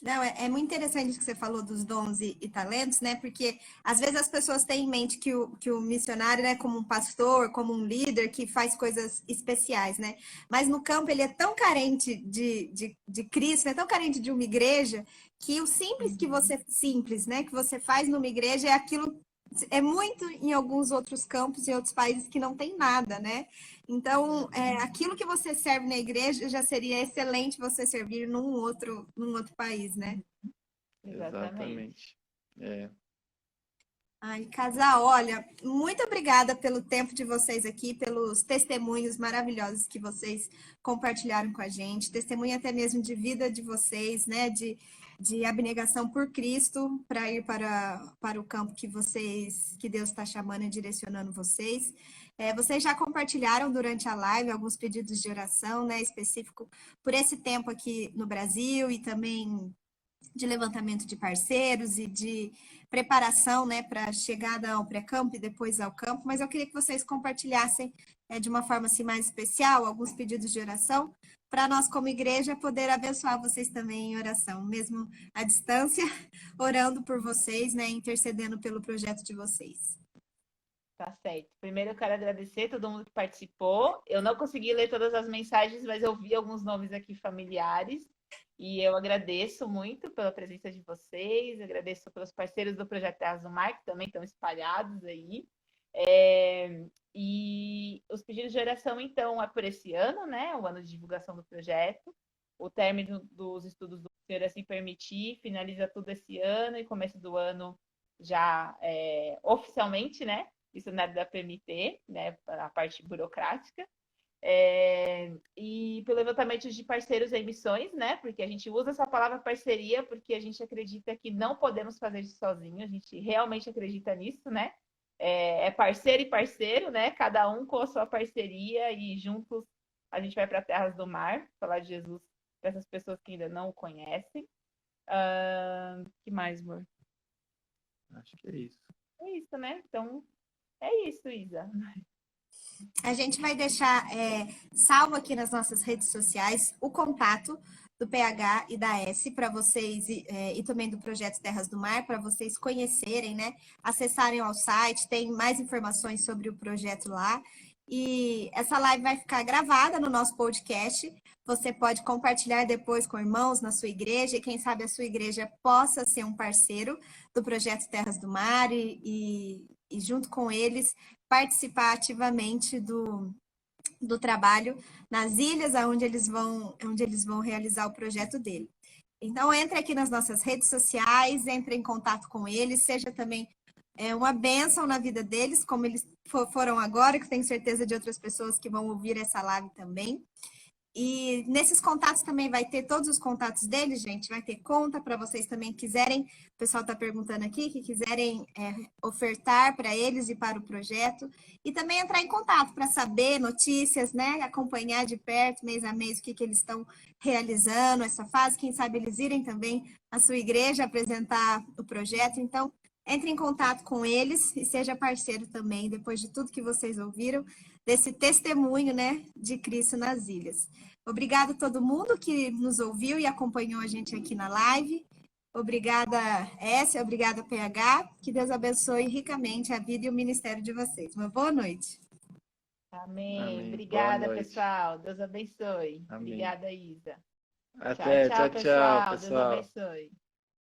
Speaker 1: Não, é muito interessante isso que você falou dos dons e talentos, né? Porque às vezes as pessoas têm em mente que o missionário é como um pastor, como um líder que faz coisas especiais, né? Mas no campo ele é tão carente de Cristo, é tão carente de uma igreja, que o simples, né, que você faz numa igreja é aquilo. É muito em alguns outros campos e outros países que não tem nada, né? Então, aquilo que você serve na igreja já seria excelente você servir num outro país, né?
Speaker 2: Exatamente.
Speaker 1: Ai, casal, olha, muito obrigada pelo tempo de vocês aqui, pelos testemunhos maravilhosos que vocês compartilharam com a gente, testemunho até mesmo de vida de vocês, né? De abnegação por Cristo para ir para o campo que Deus está chamando e direcionando vocês. Vocês já compartilharam durante a live alguns pedidos de oração, né? Específico por esse tempo aqui no Brasil e também de levantamento de parceiros e de preparação, né, para a chegada ao pré-campo e depois ao campo, mas eu queria que vocês compartilhassem de uma forma assim mais especial alguns pedidos de oração para nós como igreja poder abençoar vocês também em oração, mesmo à distância, orando por vocês, né, intercedendo pelo projeto de vocês.
Speaker 2: Tá certo. Primeiro eu quero agradecer todo mundo que participou. Eu não consegui ler todas as mensagens, mas eu vi alguns nomes aqui familiares. E eu agradeço muito pela presença de vocês, agradeço pelos parceiros do Projeto Terras do Mar, que também estão espalhados aí. E os pedidos de oração, então, é por esse ano, né? O ano de divulgação do projeto. O término dos estudos do Senhor assim permitir, finaliza tudo esse ano e começo do ano já oficialmente, né? Isso na área da PMT, né? A parte burocrática. E pelo levantamento de parceiros em missões, né? Porque a gente usa essa palavra parceria porque a gente acredita que não podemos fazer isso sozinho, a gente realmente acredita nisso, né? É parceiro e parceiro, né? Cada um com a sua parceria e juntos a gente vai para terras do mar falar de Jesus para essas pessoas que ainda não o conhecem. Que mais, amor?
Speaker 3: Acho que é isso.
Speaker 2: É isso, né? Então, é isso, Isa.
Speaker 1: A gente vai deixar salvo aqui nas nossas redes sociais o contato do PH e da S para vocês e também do projeto Terras do Mar para vocês conhecerem, né? Acessarem ao site, tem mais informações sobre o projeto lá. E essa live vai ficar gravada no nosso podcast. Você pode compartilhar depois com irmãos na sua igreja e quem sabe a sua igreja possa ser um parceiro do projeto Terras do Mar e junto com eles participar ativamente do trabalho nas ilhas onde eles vão realizar o projeto dele. Então, entre aqui nas nossas redes sociais, entre em contato com eles, seja também uma bênção na vida deles, como eles foram agora, que tenho certeza de outras pessoas que vão ouvir essa live também. E nesses contatos também vai ter todos os contatos deles, gente. Vai ter conta para vocês também quiserem. O pessoal está perguntando aqui que quiserem ofertar para eles e para o projeto. E também entrar em contato para saber notícias, né? Acompanhar de perto, mês a mês, o que eles estão realizando, essa fase. Quem sabe eles irem também à sua igreja apresentar o projeto. Então, entre em contato com eles e seja parceiro também, depois de tudo que vocês ouviram, desse testemunho, né, de Cristo nas ilhas. Obrigada a todo mundo que nos ouviu e acompanhou a gente aqui na live. Obrigada, S, obrigada, PH. Que Deus abençoe ricamente a vida e o ministério de vocês. Uma boa noite.
Speaker 2: Amém.
Speaker 3: Amém.
Speaker 2: Obrigada, pessoal. Deus abençoe.
Speaker 3: Amém.
Speaker 2: Obrigada, Isa.
Speaker 3: Até,
Speaker 2: Tchau,
Speaker 3: tchau,
Speaker 2: pessoal. Deus
Speaker 3: pessoal.
Speaker 2: abençoe.